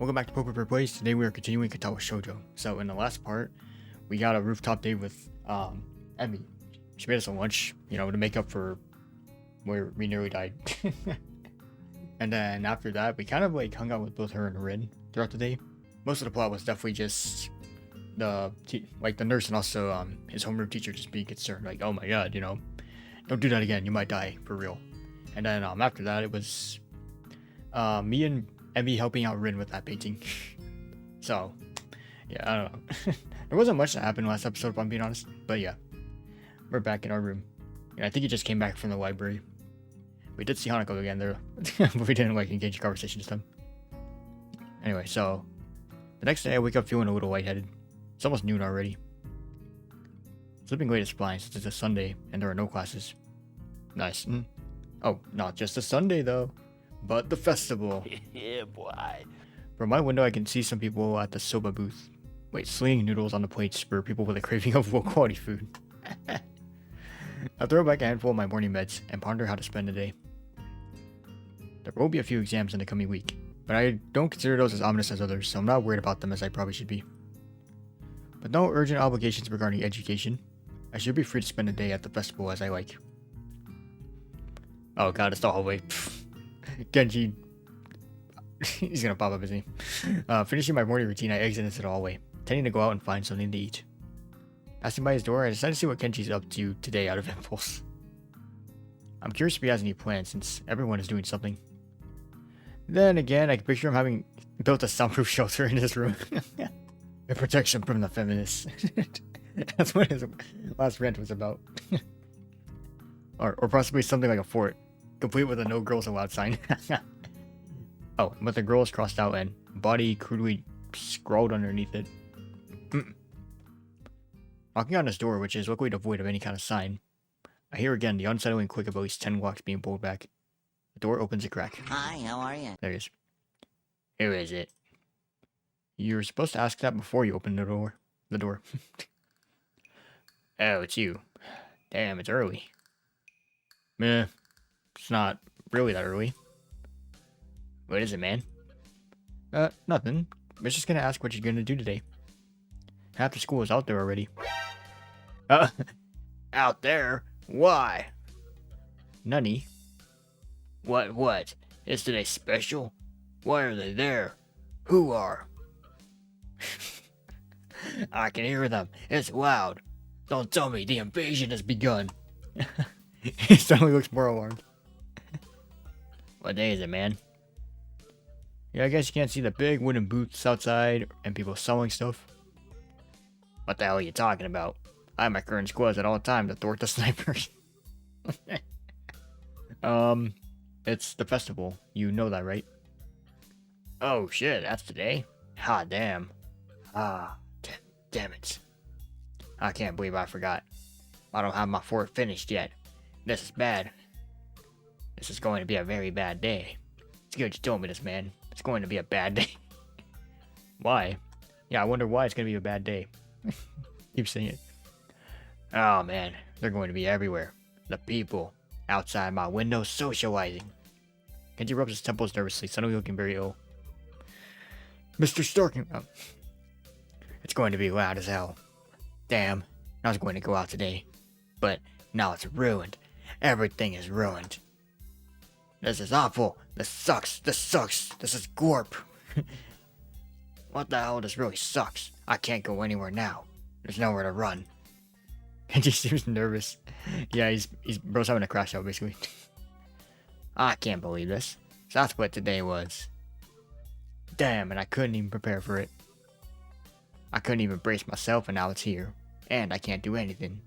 Welcome back to Poker Per Plays. Today we are continuing Katawa Shoujo. So in the last part, we got a rooftop date with Emi. She made us a lunch, to make up for where we nearly died. And then after that, we kind of hung out with both her and Rin throughout the day. Most of the plot was definitely just the nurse and also his homeroom teacher just being concerned, like, oh my god, don't do that again, you might die for real. And then after that, it was me and Emi helping out Rin with that painting. So, yeah, I don't know. There wasn't much that happened last episode, if I'm being honest. But yeah, we're back in our room. I think he just came back from the library. We did see Hanako again there, but we didn't engage in conversation this time. Anyway, so the next day I wake up feeling a little lightheaded. It's almost noon already. Sleeping late is fine since it's a Sunday and there are no classes. Nice. Oh, not just a Sunday though, but the festival. Yeah, boy. From my window, I can see some people at the soba booth. Slinging noodles on the plates for people with a craving of low-quality food. I throw back a handful of my morning meds and ponder how to spend the day. There will be a few exams in the coming week, but I don't consider those as ominous as others, so I'm not worried about them as I probably should be. With no urgent obligations regarding education, I should be free to spend the day at the festival as I like. Oh god, it's the hallway. Kenji. He's gonna pop up, isn't he? Finishing my morning routine, I exit into the hallway, intending to go out and find something to eat. Passing by his door, I decide to see what Kenji's up to today out of impulse. I'm curious if he has any plans, since everyone is doing something. Then again, I can picture him having built a soundproof shelter in his room. A protection from the feminists. That's what his last rant was about. or possibly something like a fort, complete with a no girls allowed sign. Oh, but the girl is crossed out and body crudely scrawled underneath it. Knocking on his door, which is luckily devoid of any kind of sign, I hear again the unsettling click of at least 10 locks being pulled back. The door opens a crack. Hi, how are you? There it is. Who is it? You're supposed to ask that before you open the door. Oh, it's you. Damn, it's early. Meh. It's not really that early. What is it, man? Nothing. I was just gonna ask what you're gonna do today. Half the school is out there already. Out there? Why? Nunny. What? Is today special? Why are they there? Who are? I can hear them. It's loud. Don't tell me the invasion has begun. He suddenly looks more alarmed. What day is it, man? Yeah, I guess you can't see the big wooden booths outside and people selling stuff. What the hell are you talking about? I have my current squads at all times to thwart the snipers. It's the festival. You know that, right? Oh shit, that's today? Ah, damn. Damn it. I can't believe I forgot. I don't have my fort finished yet. This is bad. This is going to be a very bad day. It's good you told me this, man. It's going to be a bad day. Why? Yeah, I wonder why it's going to be a bad day. Keep saying it. Oh man, they're going to be everywhere. The people outside my window socializing. Kenji rubs his temples nervously, suddenly looking very ill. Mr. Stark. Oh. It's going to be loud as hell. Damn, I was going to go out today, but now it's ruined. Everything is ruined. This is awful. This sucks. This is gorp. What the hell? This really sucks. I can't go anywhere now. There's nowhere to run. Kenji seems nervous. Yeah, he's bro's having a crash out, basically. I can't believe this. So that's what today was. Damn, and I couldn't even prepare for it. I couldn't even brace myself, and now it's here. And I can't do anything.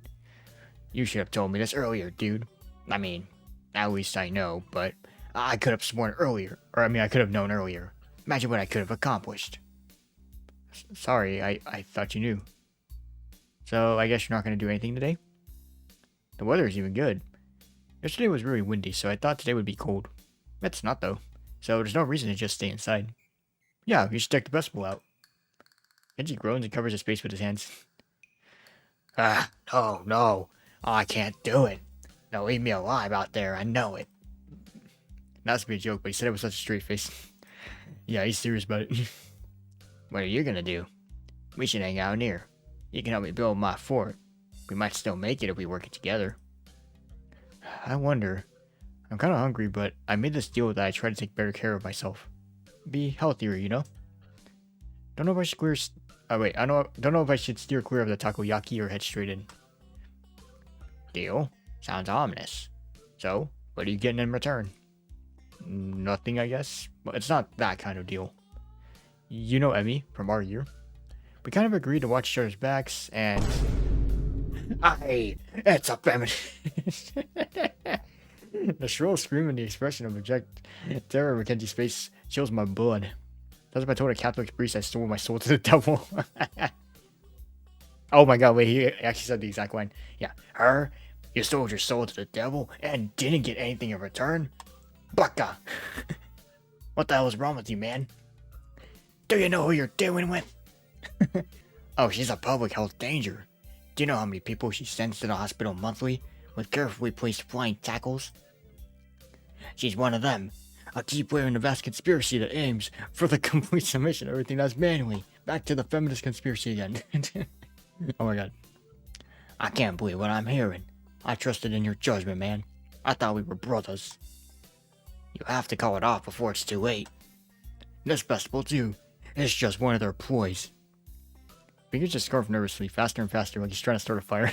You should have told me this earlier, dude. I mean, at least I know, but I could have sworn earlier. I could have known earlier. Imagine what I could have accomplished. Sorry, I thought you knew. So, I guess you're not going to do anything today? The weather is even good. Yesterday was really windy, so I thought today would be cold. It's not, though. So, there's no reason to just stay inside. Yeah, you should check the festival out. Kenji groans and covers his face with his hands. No. I can't do it. They'll leave me alive out there, I know it. Not to be a joke, but he said it with such a straight face. Yeah, he's serious about it. What are you gonna do? We should hang out near. You can help me build my fort. We might still make it if we work it together. I wonder. I'm kind of hungry, but I made this deal that I try to take better care of myself. Be healthier, you know? Don't know if I should clear... Oh, wait. Don't know if I should steer clear of the takoyaki or head straight in. Deal? Sounds ominous. So, what are you getting in return? Nothing, I guess? Well, it's not that kind of deal. You know Emi from our year. We kind of agreed to watch each other's backs, and... It's a feminist! The shrill scream and the expression of abject terror in Kenji's face chills my blood. That's if I told a Catholic priest I stole my soul to the devil. Oh my god, wait, he actually said the exact line. Yeah, her? You sold your soul to the devil and didn't get anything in return? Baka! What the hell is wrong with you, man? Do you know who you're dealing with? Oh, she's a public health danger. Do you know how many people she sends to the hospital monthly with carefully placed flying tackles? She's one of them. A key player in the vast conspiracy that aims for the complete submission of everything that's manly. Back to the feminist conspiracy again. Oh my god. I can't believe what I'm hearing. I trusted in your judgment, man. I thought we were brothers. You have to call it off before it's too late. This festival, too, is just one of their ploys. Fingers just scarf nervously, faster and faster, like he's trying to start a fire.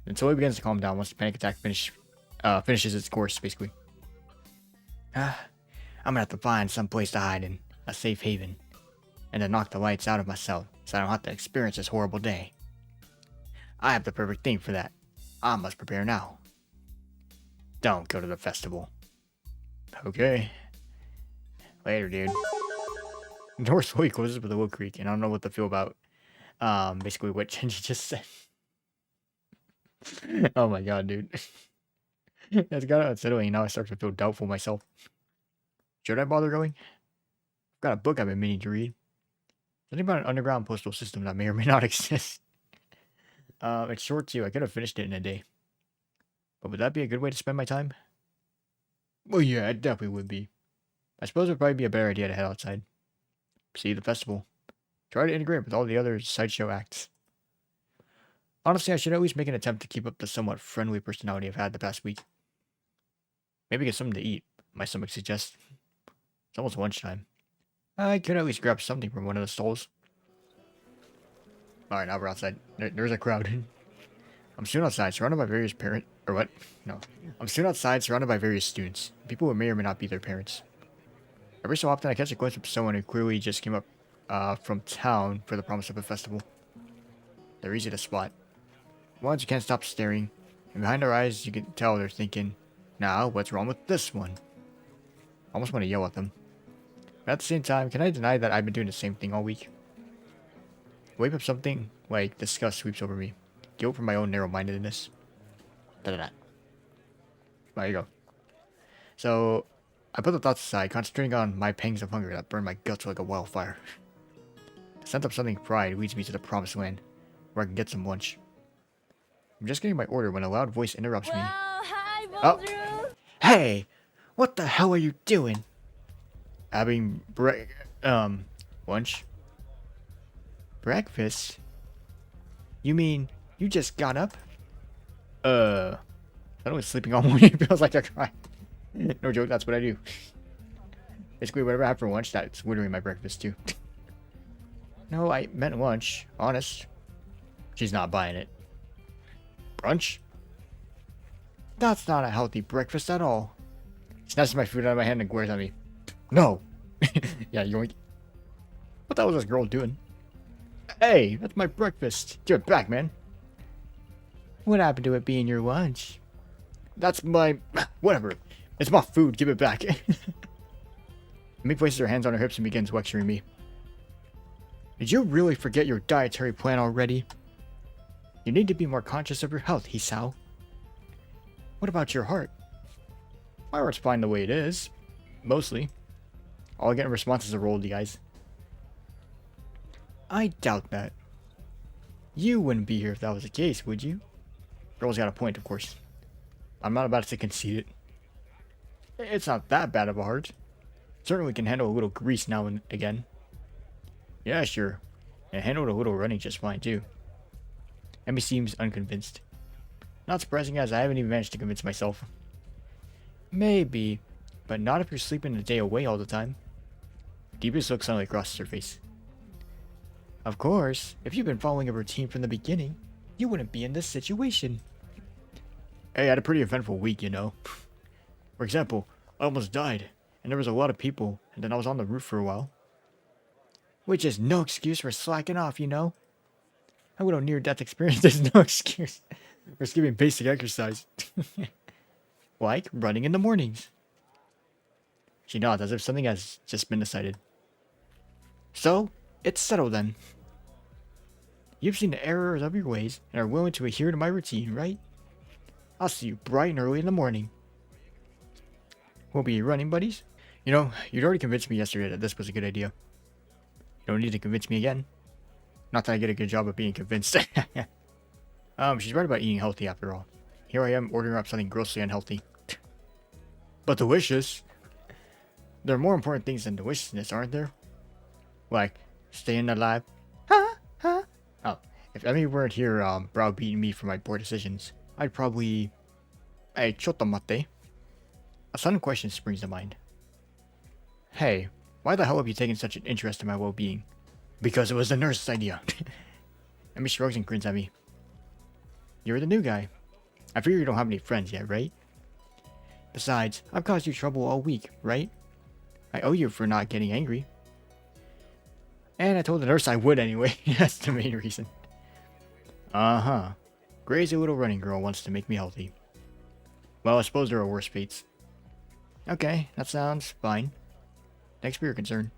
Until he begins to calm down once the panic attack finishes its course, basically. I'm gonna have to find some place to hide in, a safe haven, and then knock the lights out of myself so I don't have to experience this horrible day. I have the perfect thing for that. I must prepare now. Don't go to the festival. Okay. Later, dude. North slowly closes with a little creek, and I don't know what to feel about basically what Kenji just said. Oh my god, dude. That's kind of unsettling. Now I start to feel doubtful myself. Should I bother going? I've got a book I've been meaning to read. Something about an underground postal system that may or may not exist. It's short too. I could have finished it in a day. But would that be a good way to spend my time? Well, yeah, it definitely would be. I suppose it would probably be a better idea to head outside. See the festival. Try to integrate with all the other sideshow acts. Honestly, I should at least make an attempt to keep up the somewhat friendly personality I've had the past week. Maybe get something to eat, my stomach suggests. It's almost lunchtime. I could at least grab something from one of the stalls. Alright, now we're outside. There's a crowd. I'm soon outside, surrounded by various parents. Or what? No. I'm soon outside, surrounded by various students. People who may or may not be their parents. Every so often, I catch a glimpse of someone who clearly just came up from town for the promise of a festival. They're easy to spot. Ones you can't stop staring, and behind their eyes, you can tell they're thinking, now, what's wrong with this one? I almost want to yell at them. But at the same time, can I deny that I've been doing the same thing all week? Wave up something like disgust sweeps over me. Guilt for my own narrow-mindedness. Da-da-da. There you go. So, I put the thoughts aside, concentrating on my pangs of hunger that burn my guts like a wildfire. The scent of something fried leads me to the promised land, where I can get some lunch. I'm just getting my order when a loud voice interrupts me. Hi, Oh! Hey! What the hell are you doing? Having lunch? Breakfast? You mean, you just got up? I was sleeping all morning. It feels like a crime. No joke, that's what I do. Basically, whatever I have for lunch, that's literally my breakfast, too. No, I meant lunch. Honest. She's not buying it. Brunch? That's not a healthy breakfast at all. Snatches my food out of my hand and glares at me. No! Yeah, yoink. What the hell was this girl doing? Hey, that's my breakfast. Give it back, man. What happened to it being your lunch? That's my... Whatever. It's my food. Give it back. Emi places her hands on her hips and begins lecturing me. Did you really forget your dietary plan already? You need to be more conscious of your health, Hisao. What about your heart? My heart's fine the way it is. Mostly. All I get in response is a roll, you guys. I doubt that. You wouldn't be here if that was the case, would you? Girl's got a point, of course. I'm not about to concede it. It's not that bad of a heart. Certainly can handle a little grease now and again. Yeah, sure. And handled a little running just fine, too. Emi seems unconvinced. Not surprising, as I haven't even managed to convince myself. Maybe, but not if you're sleeping a day away all the time. Deepest look suddenly crosses her face. Of course, if you've been following a routine from the beginning, you wouldn't be in this situation. Hey, I had a pretty eventful week, you know. For example, I almost died, and there was a lot of people, and then I was on the roof for a while. Which is no excuse for slacking off, you know? A little near-death experience is no excuse for skipping basic exercise. Like running in the mornings. She nods as if something has just been decided. So, it's settled then. You've seen the errors of your ways and are willing to adhere to my routine, right? I'll see you bright and early in the morning. We'll be running buddies. You know, you'd already convinced me yesterday that this was a good idea. You don't need to convince me again. Not that I get a good job of being convinced. She's right about eating healthy after all. Here I am ordering up something grossly unhealthy. But delicious. There are more important things than deliciousness, aren't there? Like, staying alive. Oh, if Emi weren't here browbeating me for my poor decisions, I'd probably... Hey, chotto mate. A sudden question springs to mind. Hey, why the hell have you taken such an interest in my well-being? Because it was the nurse's idea. Emi shrugs and grins at me. You're the new guy. I figure you don't have any friends yet, right? Besides, I've caused you trouble all week, right? I owe you for not getting angry. And I told the nurse I would anyway. That's the main reason. Uh-huh. Crazy little running girl wants to make me healthy. Well, I suppose there are worse fates. Okay, that sounds fine. Thanks for your concern.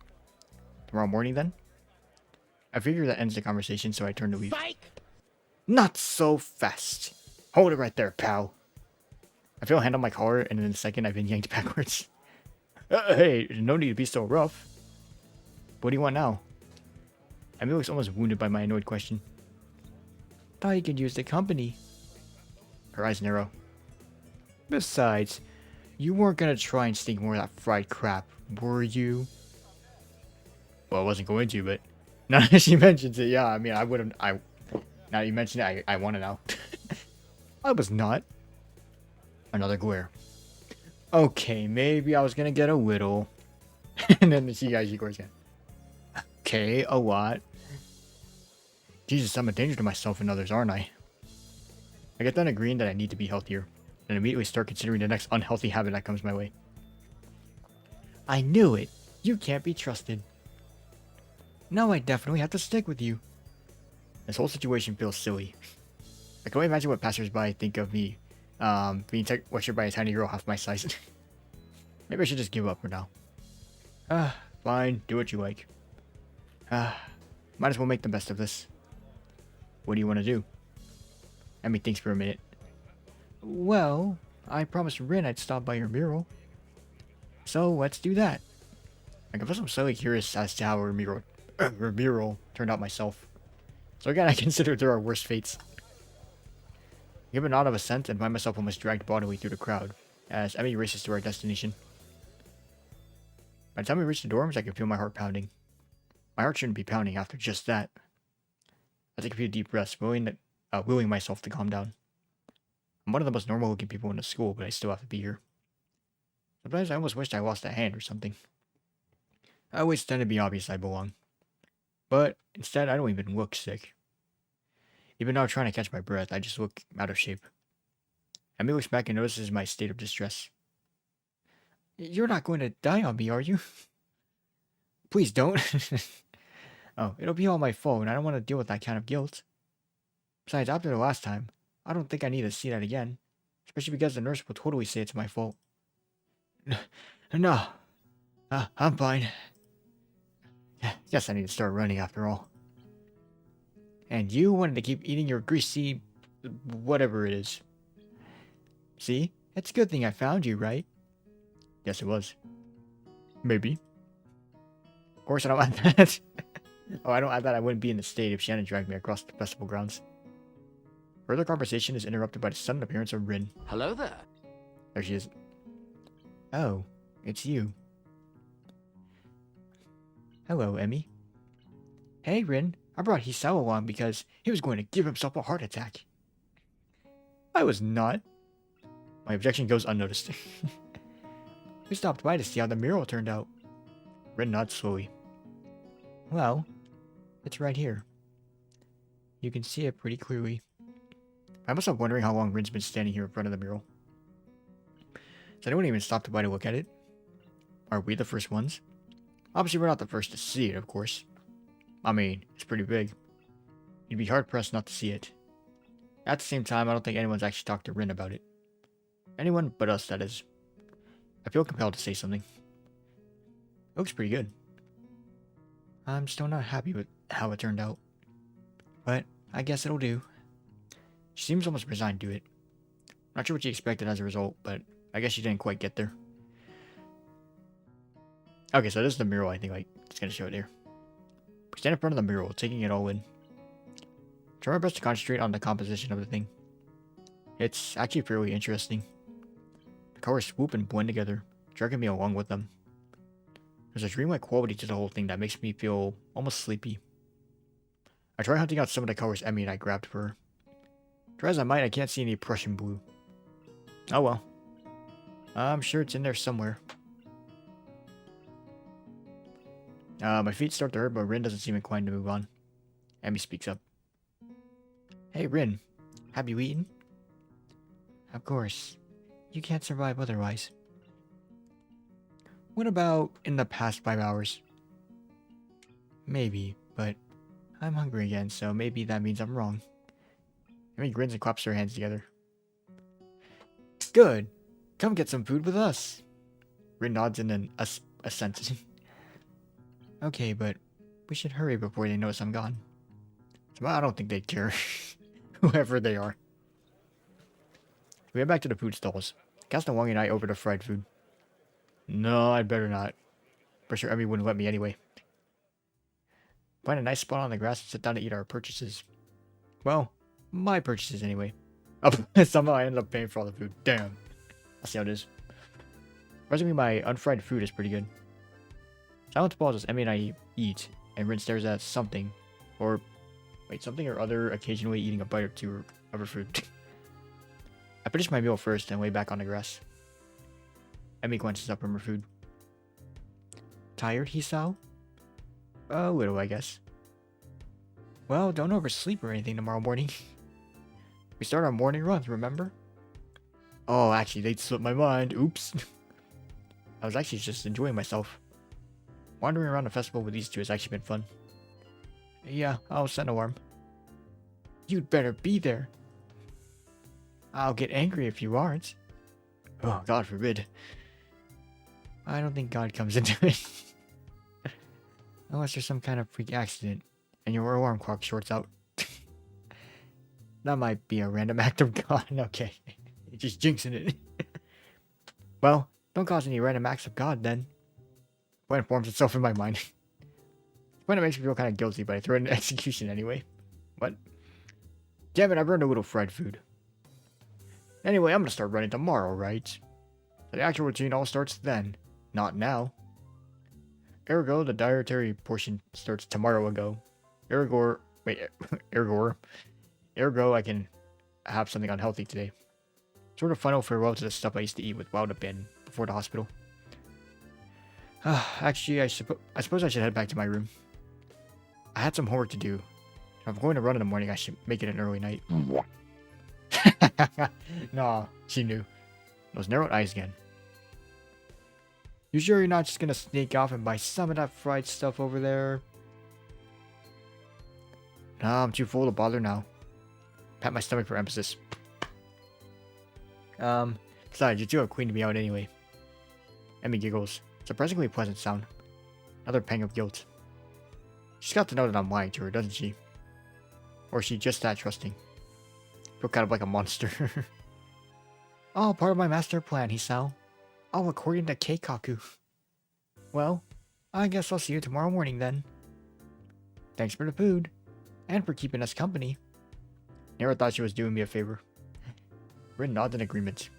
Tomorrow morning, then? I figure that ends the conversation, so I turn to leave. Bike! Not so fast. Hold it right there, pal. I feel a hand on my collar, and in a second, I've been yanked backwards. Hey, no need to be so rough. What do you want now? Emi looks almost wounded by my annoyed question. Thought you could use the company. Her eyes narrow. Besides, you weren't gonna try and sneak more of that fried crap, were you? Well, I wasn't going to, but now that she mentions it, yeah, I mean, I would have. Now that you mention it, I want to know. I was not. Another glare. Okay, maybe I was gonna get a little. And then she glares again. Okay, a lot. Jesus, I'm a danger to myself and others, aren't I? I get done agreeing that I need to be healthier, and immediately start considering the next unhealthy habit that comes my way. I knew it! You can't be trusted. Now I definitely have to stick with you. This whole situation feels silly. I can only imagine what passersby think of me, being lectured by a tiny girl half my size. Maybe I should just give up for now. Fine, do what you like. Might as well make the best of this. What do you want to do? Emi thinks for a minute. Well, I promised Rin I'd stop by your mural. So let's do that. I confess I'm slightly curious as to how her mural turned out myself. So again, I consider there are worse fates. I give a nod of assent and find myself almost dragged bodily through the crowd, as Emi races to our destination. By the time we reach the dorms, I can feel my heart pounding. My heart shouldn't be pounding after just that. I take a few deep breaths, willing myself to calm down. I'm one of the most normal-looking people in the school, but I still have to be here. Sometimes I almost wished I lost a hand or something. I always tend to be obvious I belong. But instead, I don't even look sick. Even now trying to catch my breath, I just look out of shape. Emi looks back and notices my state of distress. You're not going to die on me, are you? Please don't. Oh, it'll be all my fault, and I don't want to deal with that kind of guilt. Besides, after the last time, I don't think I need to see that again. Especially because the nurse will totally say it's my fault. No. I'm fine. Guess I need to start running after all. And you wanted to keep eating your greasy... whatever it is. See? It's a good thing I found you, right? Yes, it was. Maybe. Of course, I don't add that. Oh, I don't add that I wouldn't be in the state if she hadn't dragged me across the festival grounds. Further conversation is interrupted by the sudden appearance of Rin. Hello there. There she is. Oh, it's you. Hello, Emi. Hey, Rin. I brought Hisao along because he was going to give himself a heart attack. I was not. My objection goes unnoticed. We stopped by to see how the mural turned out. Rin nods slowly. Well, it's right here. You can see it pretty clearly. I must have wondering how long Rin's been standing here in front of the mural. Has anyone even stopped by to look at it? Are we the first ones? Obviously, we're not the first to see it, of course. I mean, it's pretty big. You'd be hard-pressed not to see it. At the same time, I don't think anyone's actually talked to Rin about it. Anyone but us, that is. I feel compelled to say something. It looks pretty good. I'm still not happy with how it turned out. But I guess it'll do. She seems almost resigned to it. Not sure what she expected as a result, but I guess she didn't quite get there. Okay, so this is the mural, I think, like, it's gonna show it here. We stand in front of the mural, taking it all in. Try my best to concentrate on the composition of the thing. It's actually fairly interesting. The colors swoop and blend together, dragging me along with them. There's a dreamlike quality to the whole thing that makes me feel almost sleepy. I try hunting out some of the colors Emi and I grabbed for her. Try as I might, I can't see any Prussian blue. Oh well. I'm sure it's in there somewhere. My feet start to hurt, but Rin doesn't seem inclined to move on. Emi speaks up. Hey Rin, have you eaten? Of course. You can't survive otherwise. What about in the past 5 hours? Maybe, but I'm hungry again, so maybe that means I'm wrong. Emi grins and claps her hands together. Good. Come get some food with us. Rin nods in an assent. Okay, but we should hurry before they notice I'm gone. Well, I don't think they'd care. Whoever they are. We head back to the food stalls. Cast a longing eye over the fried food. No, I'd better not. For sure Emi wouldn't let me anyway. Find a nice spot on the grass and sit down to eat our purchases. Well, my purchases anyway. Oh, somehow I ended up paying for all the food. Damn. I'll see how it is. Surprisingly, my unfried food is pretty good. Silence falls as Emi and I eat, and Rin stares at something. Or, wait, something or other, occasionally eating a bite or two of her food. I finish my meal first and lay back on the grass. Emi glances up from her food. Tired, Hisao? A little, I guess. Well, don't oversleep or anything tomorrow morning. We start our morning runs, remember? Oh, actually, they slipped my mind. Oops. I was actually just enjoying myself. Wandering around the festival with these two has actually been fun. Yeah, I'll set an alarm. You'd better be there. I'll get angry if you aren't. Oh, God forbid. I don't think God comes into it. Unless there's some kind of freak accident and your alarm clock shorts out. That might be a random act of God. Okay. Just jinxing it. Well, don't cause any random acts of God then. Plan forms itself in my mind. When it makes me feel kind of guilty, but I throw it into execution anyway. What? Damn it, I've earned a little fried food. Anyway, I'm gonna start running tomorrow, right? The actual routine all starts then, not now. Ergo, the dietary portion starts tomorrow ago. Ergo, I can have something unhealthy today. Sort of final farewell to the stuff I used to eat with Wild Up in before the hospital. Actually, I suppose I should head back to my room. I had some homework to do. If I'm going to run in the morning, I should make it an early night. Nah, she knew. Those narrowed eyes again. You sure you're not just gonna sneak off and buy some of that fried stuff over there? Nah, I'm too full to bother now. Pat my stomach for emphasis. Besides, you two have cleaned me out anyway. Emi giggles. Surprisingly pleasant sound. Another pang of guilt. She's got to know that I'm lying to her, doesn't she? Or is she just that trusting? I feel kind of like a monster. All part of my master plan, Hisao. All according to Keikaku. Well, I guess I'll see you tomorrow morning then. Thanks for the food. And for keeping us company. Never thought she was doing me a favor. Rin nods in agreement.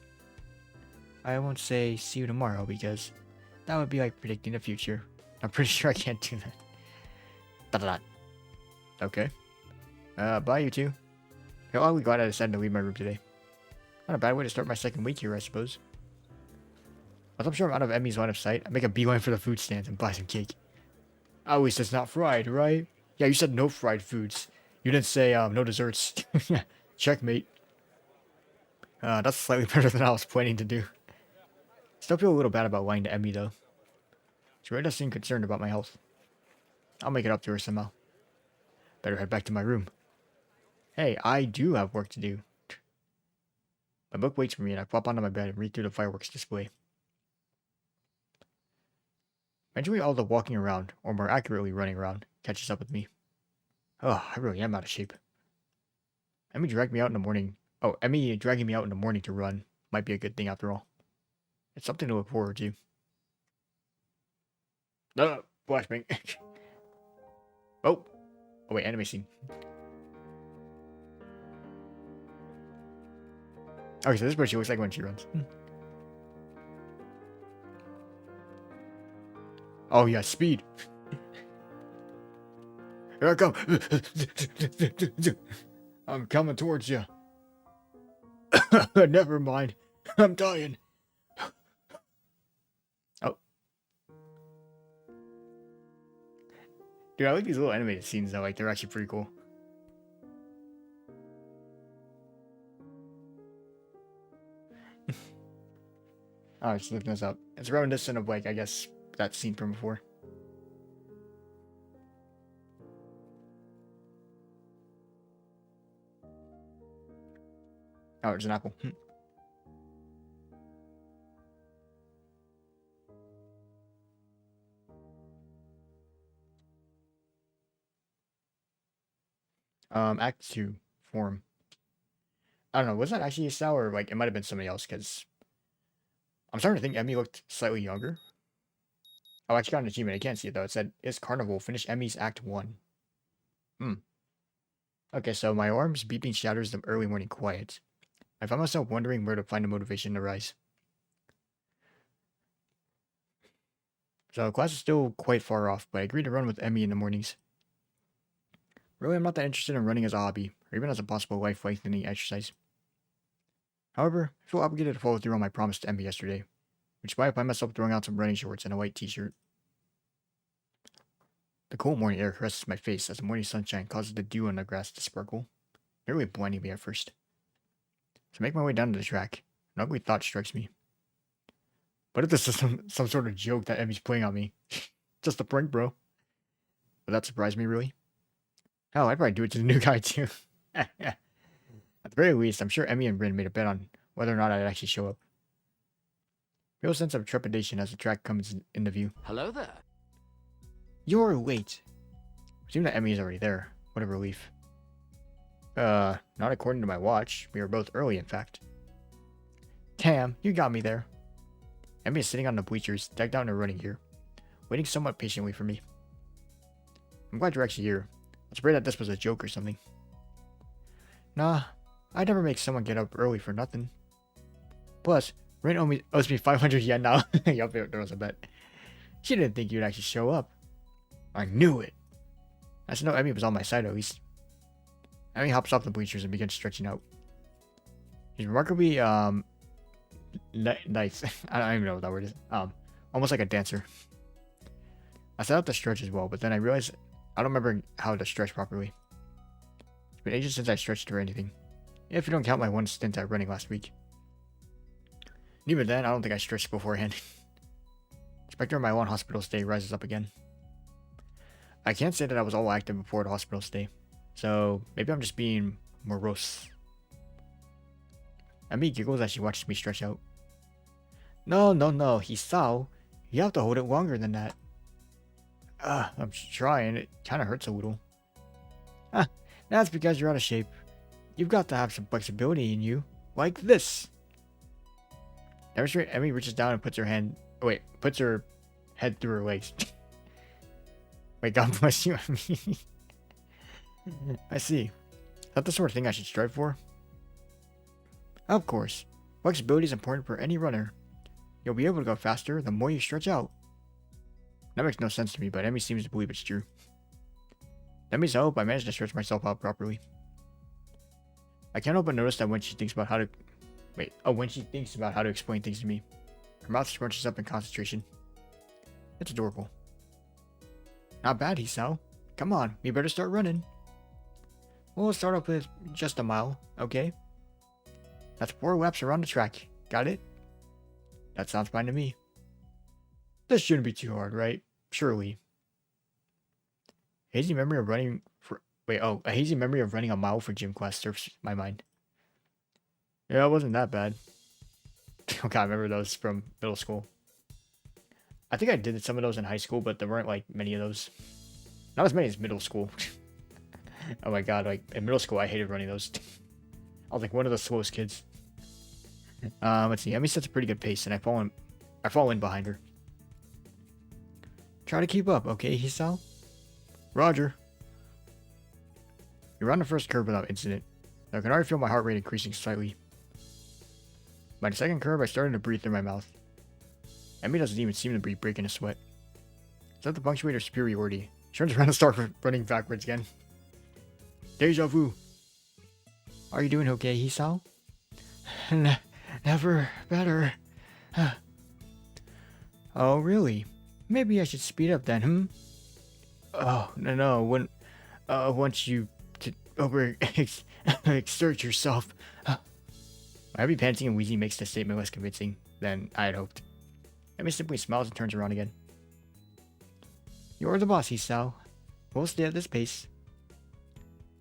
I won't say see you tomorrow because that would be like predicting the future. I'm pretty sure I can't do that. Da-da-da. Okay. Bye, you two. I'll be glad I decided to leave my room today. Not a bad way to start my second week here, I suppose. Once I'm sure I'm out of Emi's line of sight, I make a beeline for the food stands and buy some cake. At least it's not fried, right? Yeah, you said no fried foods. You didn't say, no desserts. Checkmate. That's slightly better than I was planning to do. Still feel a little bad about lying to Emi, though. She really does seem concerned about my health. I'll make it up to her somehow. Better head back to my room. Hey, I do have work to do. My book waits for me, and I flop onto my bed and read through the fireworks display. Eventually, all the walking around, or more accurately running around, catches up with me. Oh, I really am out of shape. Emi dragged me out in the morning. Oh, Emi dragging me out in the morning to run might be a good thing after all. It's something to look forward to. Flashbang. Oh wait, anime scene. Okay, so this is what she looks like when she runs. Oh yeah, speed. Here I come. I'm coming towards you. Never mind. I'm dying. Oh. Dude, I like these little animated scenes though. Like, they're actually pretty cool. Oh, just looking this up. It's reminiscent of, like, I guess, that scene from before. Oh, it's an apple. Act 2. Form. I don't know, was that actually Hisao, or, like, it might have been somebody else, because I'm starting to think Emi looked slightly younger. Oh, I actually got an achievement. I can't see it, though. It said, "It's Carnival. Finish Emi's Act 1. Okay, so my alarm's beeping shatters the early morning quiet. I find myself wondering where to find the motivation to rise. So class is still quite far off, but I agreed to run with Emi in the mornings. Really, I'm not that interested in running as a hobby, or even as a possible life-lengthening exercise. However, I feel obligated to follow through on my promise to Emi yesterday, which is why I find myself throwing on some running shorts and a white t-shirt. The cool morning air caresses my face as the morning sunshine causes the dew on the grass to sparkle, nearly blinding me at first. So I make my way down to the track. An ugly thought strikes me. What if this is some sort of joke that Emi's playing on me? Just a prank, bro. Would that surprise me, really? Hell, I'd probably do it to the new guy, too. At the very least, I'm sure Emi and Rin made a bet on whether or not I'd actually show up. Real sense of trepidation as the track comes into view. Hello there. You're late. Presume that Emi is already there. What a relief. Not according to my watch. We were both early, in fact. Damn, you got me there. Emi is sitting on the bleachers, decked out in her running gear, waiting somewhat patiently for me. I'm glad you're actually here. I was afraid that this was a joke or something. Nah, I'd never make someone get up early for nothing. Plus, Rin owes me 500 yen now. Yup, there was a bet. She didn't think you'd actually show up. I knew it. I should know Emi was on my side at least. Emi hops off the bleachers and begins stretching out. She's remarkably, nice. I don't even know what that word is. Almost like a dancer. I set out to stretch as well, but then I realized I don't remember how to stretch properly. It's been ages since I stretched or anything. If you don't count my one stint at running last week. And even then, I don't think I stretched beforehand. Spectre of my long hospital stay rises up again. I can't say that I was all active before the hospital stay, so maybe I'm just being morose. Emi giggles as she watches me stretch out. No, Hisao. You have to hold it longer than that. I'm trying. It kind of hurts a little. That's because you're out of shape. You've got to have some flexibility in you. Like this. Demonstrate. Emi reaches down and puts her head through her legs. Wait, God bless you, Emi. I see. Is that the sort of thing I should strive for? Of course. Flexibility is important for any runner. You'll be able to go faster the more you stretch out. That makes no sense to me, but Emi seems to believe it's true. Emi's help, I managed to stretch myself out properly. I can't help but notice that when she thinks about how to... when she thinks about how to explain things to me, her mouth scrunches up in concentration. It's adorable. Not bad, Hisao. Come on, we better start running. We'll start off with just a mile, okay? That's 4 laps around the track. Got it? That sounds fine to me. This shouldn't be too hard, right? Surely. A hazy memory of running a mile for gym class surfs my mind. Yeah, it wasn't that bad. Okay, I remember those from middle school. I think I did some of those in high school, but there weren't like many of those. Not as many as middle school. Oh my god, like in middle school I hated running those. I was like one of the slowest kids. Let's see. Emi sets a pretty good pace, and I fall in behind her. Try to keep up, okay, Hisao? Roger. You're on the first curve without incident. I can already feel my heart rate increasing slightly. By the second curve, I started to breathe through my mouth. Emi doesn't even seem to be breaking a sweat. Is that the punctuator superiority? She turns around and starts running backwards again. Deja vu. Are you doing okay, Hisao? Never better. Oh, really? Maybe I should speed up then, Oh, no. Once you exert yourself. My heavy panting and wheezing makes the statement less convincing than I had hoped. Emi simply smiles and turns around again. You're the boss, Hisao. We'll stay at this pace.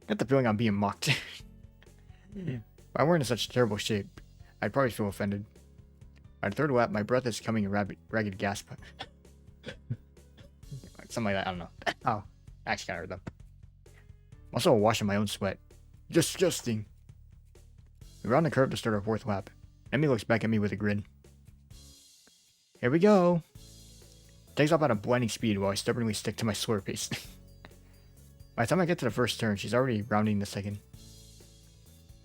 Got the feeling I'm being mocked. If I weren't in such terrible shape, I'd probably feel offended. By the third lap, my breath is coming in ragged gasp. Something like that, I don't know. Oh, I actually kind of heard them. I'm also washing my own sweat. Disgusting. We round the curve to start our 4th lap. Emi looks back at me with a grin. Here we go. Takes off at a blinding speed while I stubbornly stick to my slower pace. By the time I get to the first turn, she's already rounding the second.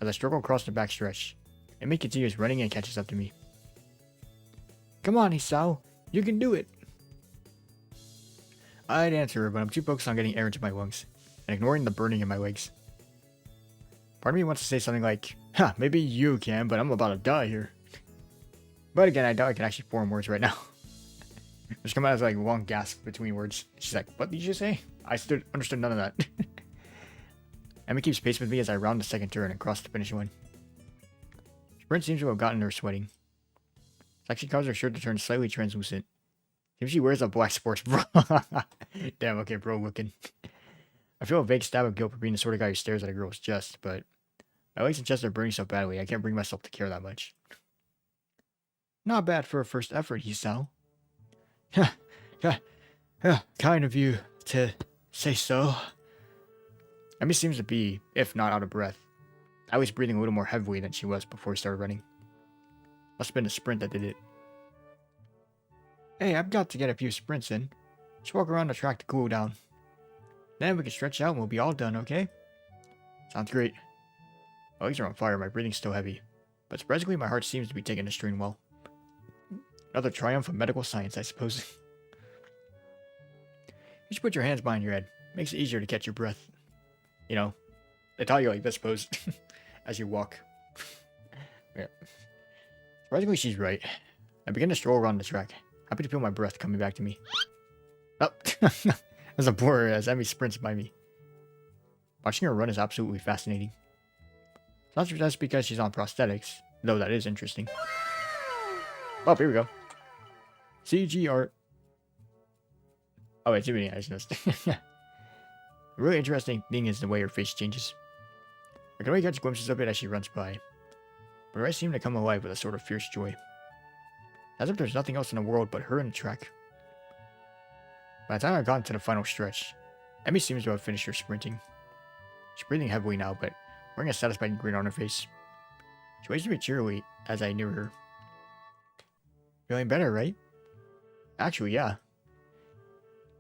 As I struggle across the backstretch, Emi continues running and catches up to me. Come on, Hisao. You can do it. I'd answer her, but I'm too focused on getting air into my lungs and ignoring the burning in my legs. Part of me wants to say something like, maybe you can, but I'm about to die here. But again, I doubt I can actually form words right now. Just come out as like one gasp between words. She's like, what did you say? I understood none of that. Emi keeps pace with me as I round the second turn and cross the finish line. Sprint seems to have gotten her sweating. It's actually caused her shirt to turn slightly translucent. Seems she wears a black sports bra. Damn, okay, bro looking. I feel a vague stab of guilt for being the sort of guy who stares at a girl's chest, but my legs and chest are burning so badly I can't bring myself to care that much. Not bad for a first effort, Hisao. Kind of you to say so. Emi seems to be, if not out of breath, at least breathing a little more heavily than she was before we started running. Must have been a sprint that did it. Hey, I've got to get a few sprints in. Just walk around the track to cool down. Then we can stretch out and we'll be all done, okay? Sounds great. My legs are on fire, my breathing's still heavy. But surprisingly, my heart seems to be taking the strain well. Another triumph of medical science, I suppose. You should put your hands behind your head. Makes it easier to catch your breath. You know, they taught you like this pose as you walk. Yeah. Surprisingly, she's right. I begin to stroll around the track, happy to feel my breath coming back to me. Oh, there's a blur as Emi sprints by me. Watching her run is absolutely fascinating. It's not just because she's on prosthetics, though that is interesting. Oh, here we go. CG art. Oh, wait, too many eyes. The really interesting thing is the way her face changes. I can only catch glimpses of it as she runs by, but her eyes seem to come alive with a sort of fierce joy. As if there's nothing else in the world but her and the track. By the time I've gotten to the final stretch, Emi seems to have finished her sprinting. She's breathing heavily now, but wearing a satisfied grin on her face. She waves to me cheerily as I near her. Feeling better, right? Actually, yeah.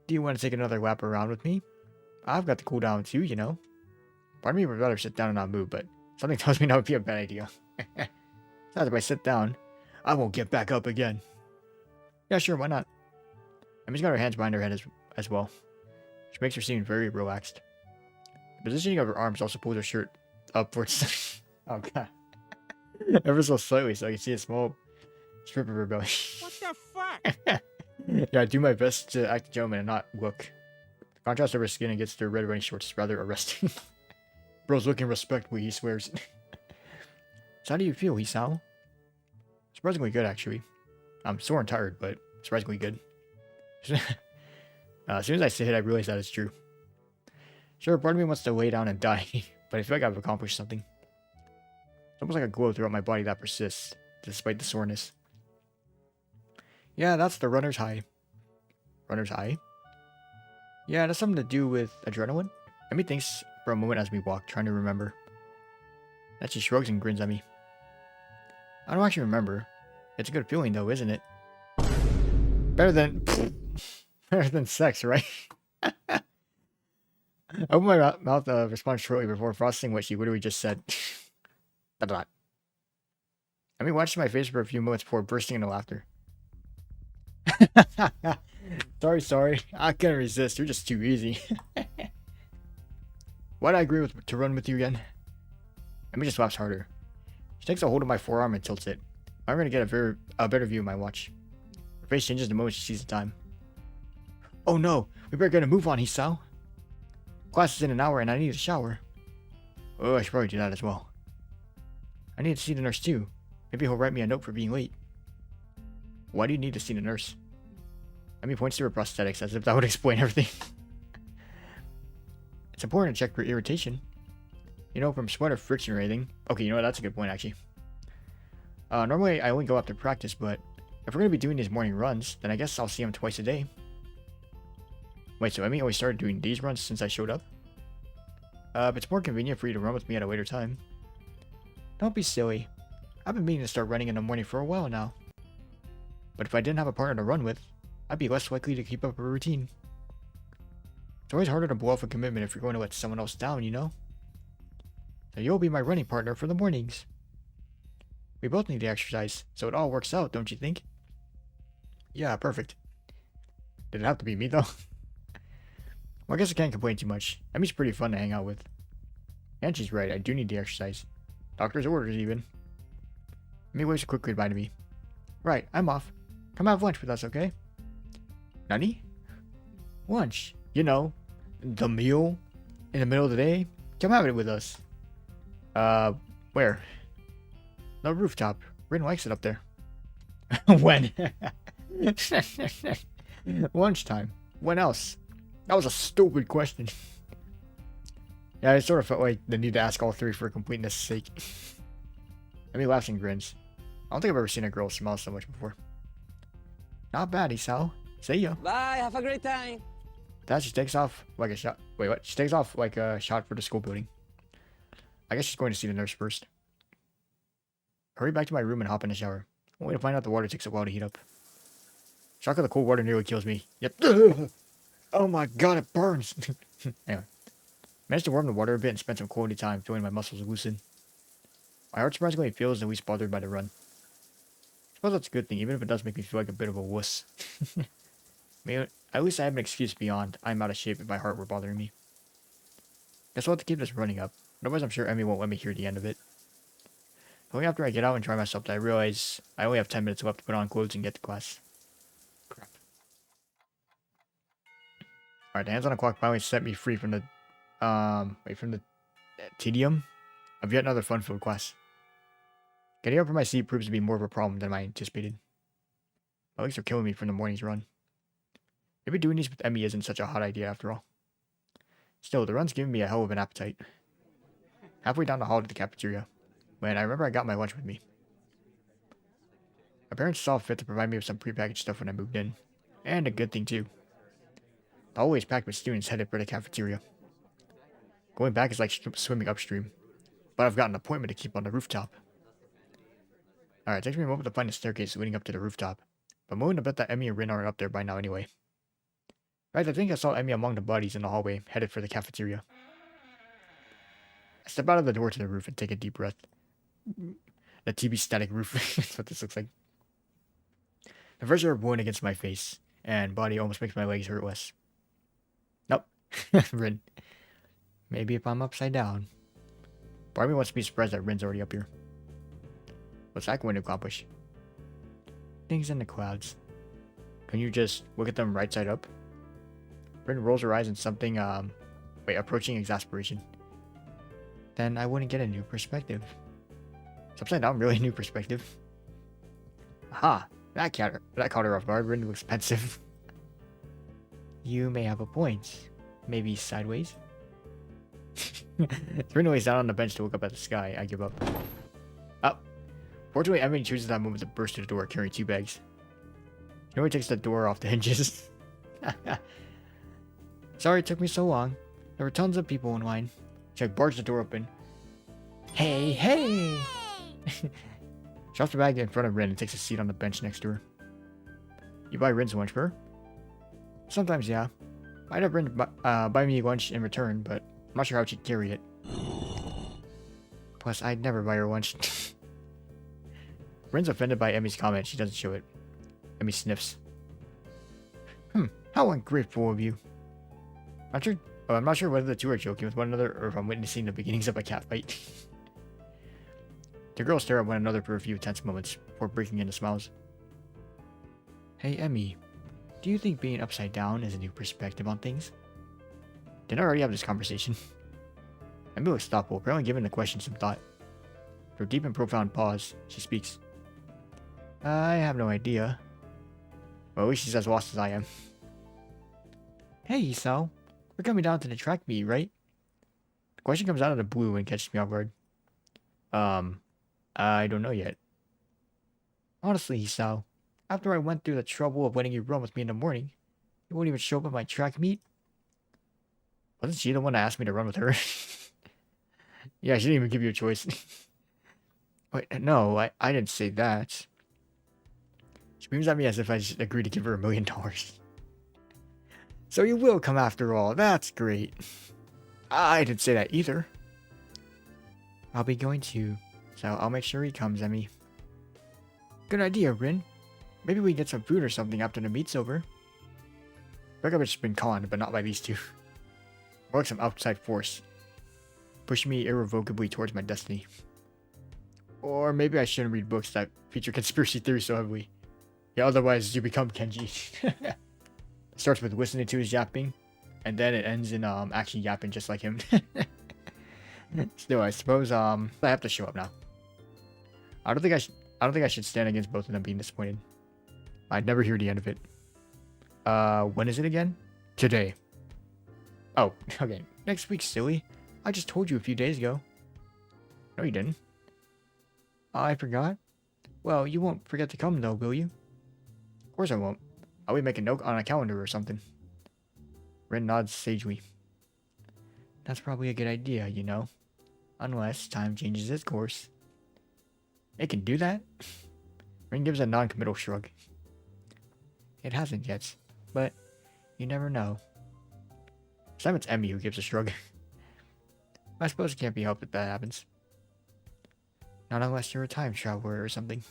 Do you want to take another lap around with me? I've got to cool down too, you know. Part of me would rather sit down and not move, but something tells me that would be a bad idea. Besides, if I sit down, I won't get back up again. Yeah, sure, why not? Emi's got her hands behind her head as well, which makes her seem very relaxed. The positioning of her arms also pulls her shirt upwards. Oh god. Ever so slightly so I can see a small strip of her belly. What the fuck? Yeah, I do my best to act a gentleman and not look. The contrast of her skin against her red running shorts is rather arresting. Bro's looking respectfully, he swears. So how do you feel, Hisao? Surprisingly good, actually. I'm sore and tired, but surprisingly good. As soon as I say it, I realize that it's true. Sure, part of me wants to lay down and die, but I feel like I've accomplished something. It's almost like a glow throughout my body that persists, despite the soreness. Yeah, that's the runner's high. Runner's high? Yeah, that's something to do with adrenaline. Emi thinks for a moment as we walk, trying to remember. Then she shrugs and grins at me. I don't actually remember. It's a good feeling though, isn't it? Better than sex, right? I opened my mouth to respond shortly before processing what she literally just said. Emi watched my face for a few moments before bursting into laughter. Sorry. I couldn't resist. You're just too easy. Why'd I agree to run with you again? Emi just laughs harder. She takes a hold of my forearm and tilts it. I'm gonna get a better view of my watch. Her face changes the moment she sees the time. Oh no! We better get a move on, Hisao. Class is in an hour and I need a shower. Oh, I should probably do that as well. I need to see the nurse too. Maybe he'll write me a note for being late. Why do you need to see the nurse? Emi points to her prosthetics as if that would explain everything. It's important to check for irritation. You know, from sweat or friction or anything. Okay, you know what? That's a good point, actually. Normally, I only go after practice, but if we're going to be doing these morning runs, then I guess I'll see him twice a day. Wait, so Emi always started doing these runs since I showed up? If it's more convenient for you to run with me at a later time. Don't be silly. I've been meaning to start running in the morning for a while now. But if I didn't have a partner to run with, I'd be less likely to keep up a routine. It's always harder to blow off a commitment if you're going to let someone else down, you know? So you'll be my running partner for the mornings. We both need to exercise, so it all works out, don't you think? Yeah, perfect. Did it have to be me, though? Well, I guess I can't complain too much. Emi's pretty fun to hang out with. And she's right, I do need the exercise. Doctor's orders, even. Emi waves a quick goodbye to me. Right, I'm off. Come have lunch with us, okay? Nani? Lunch. You know, the meal in the middle of the day. Come have it with us. Where? The rooftop. Rin likes it up there. When? Lunchtime. When else? That was a stupid question. Yeah, I sort of felt like the need to ask all three for completeness' sake. Emi laughs and grins. I don't think I've ever seen a girl smile so much before. Not bad, Hisao. See ya. Bye, have a great time. That she takes off like a shot. Wait, what? She takes off like a shot for the school building. I guess she's going to see the nurse first. Hurry back to my room and hop in the shower. Only to find out the water takes a while to heat up. Shock of the cold water nearly kills me. Yep. Oh my god, it burns. Anyway. Managed to warm the water a bit and spend some quality time feeling my muscles loosen. My heart surprisingly feels the least bothered by the run. I suppose that's a good thing, even if it does make me feel like a bit of a wuss. Maybe, at least I have an excuse beyond I'm out of shape if my heart were bothering me. Guess I'll have to keep this running up. Otherwise I'm sure Emi won't let me hear the end of it. Only after I get out and try myself that I realize I only have 10 minutes left to put on clothes and get to class. Crap. Alright, the hands on the clock finally set me free from the tedium of yet another fun-filled class. Getting up from my seat proves to be more of a problem than I anticipated. My legs are killing me from the morning's run. Maybe doing these with Emi isn't such a hot idea after all. Still, the run's giving me a hell of an appetite. Halfway down the hall to the cafeteria, when I remember I got my lunch with me. My parents saw fit to provide me with some prepackaged stuff when I moved in. And a good thing too. The hallway is packed with students headed for the cafeteria. Going back is like swimming upstream. But I've got an appointment to keep on the rooftop. Alright, it takes me a moment to find the staircase leading up to the rooftop. But I'm willing to bet that Emi and Rin are up there by now anyway. Right, I think I saw Emi among the buddies in the hallway, headed for the cafeteria. I step out of the door to the roof and take a deep breath. The TB static roof. That's what this looks like. The fresh air blowing against my face. and body almost makes my legs hurt less. Nope. Rin. Maybe if I'm upside down. Part of me wants to be surprised that Rin's already up here. What's that going to accomplish? Things in the clouds. Can you just look at them right side up? Rin rolls her eyes in something, approaching exasperation. Then I wouldn't get a new perspective. It's upside down, really new perspective. Aha! That caught her off guard. Rin looks pensive. You may have a point. Maybe sideways? Rin lays down on the bench to look up at the sky. I give up. Oh. Fortunately, Emi chooses that moment to burst through the door carrying 2 bags. He only takes the door off the hinges. Sorry it took me so long. There were tons of people in line. She barged the door open. Hey, hey! She drops the bag in front of Rin and takes a seat on the bench next to her. You buy Rin's lunch for her? Sometimes, yeah. I'd have Rin buy me lunch in return, but I'm not sure how she'd carry it. Plus, I'd never buy her lunch. Rin's offended by Emi's comment. She doesn't show it. Emi sniffs. How ungrateful of you. I'm not sure whether the two are joking with one another or if I'm witnessing the beginnings of a catfight. The girls stare at one another for a few tense moments before breaking into smiles. Hey, Emi. Do you think being upside down is a new perspective on things? Didn't I already have this conversation? Emi looks thoughtful, apparently giving the question some thought. After a deep and profound pause, she speaks. I have no idea. Well, at least she's as lost as I am. Hey, Hisao. We're coming down to the track meet, right? The question comes out of the blue and catches me off guard. I don't know yet. Honestly, Hisao, after I went through the trouble of letting you run with me in the morning, you won't even show up at my track meet? Wasn't she the one that asked me to run with her? Yeah, she didn't even give you a choice. Wait, no, I didn't say that. She beams at me as if I just agreed to give her $1 million. So you will come after all, that's great. I didn't say that either. I'll be going to, so I'll make sure he comes, Emi. Good idea, Rin. Maybe we get some food or something after the meet's over. Breakup has been conned, but not by these two. More like some outside force. Pushing me irrevocably towards my destiny. Or maybe I shouldn't read books that feature conspiracy theories so heavily. Yeah, otherwise you become Kenji. It starts with listening to his yapping, and then it ends in actually yapping just like him. Still, I suppose I have to show up now. I don't think I should stand against both of them being disappointed. I'd never hear the end of it. When is it again? Today. Oh, okay. Next week, silly. I just told you a few days ago. No, you didn't. I forgot? Well, you won't forget to come, though, will you? Of course I won't. I'll be making a note on a calendar or something. Rin nods sagely. That's probably a good idea, you know. Unless time changes its course. It can do that? Rin gives a non-committal shrug. It hasn't yet, but you never know. This time it's Emi who gives a shrug. I suppose it can't be helped if that happens. Not unless you're a time traveler or something.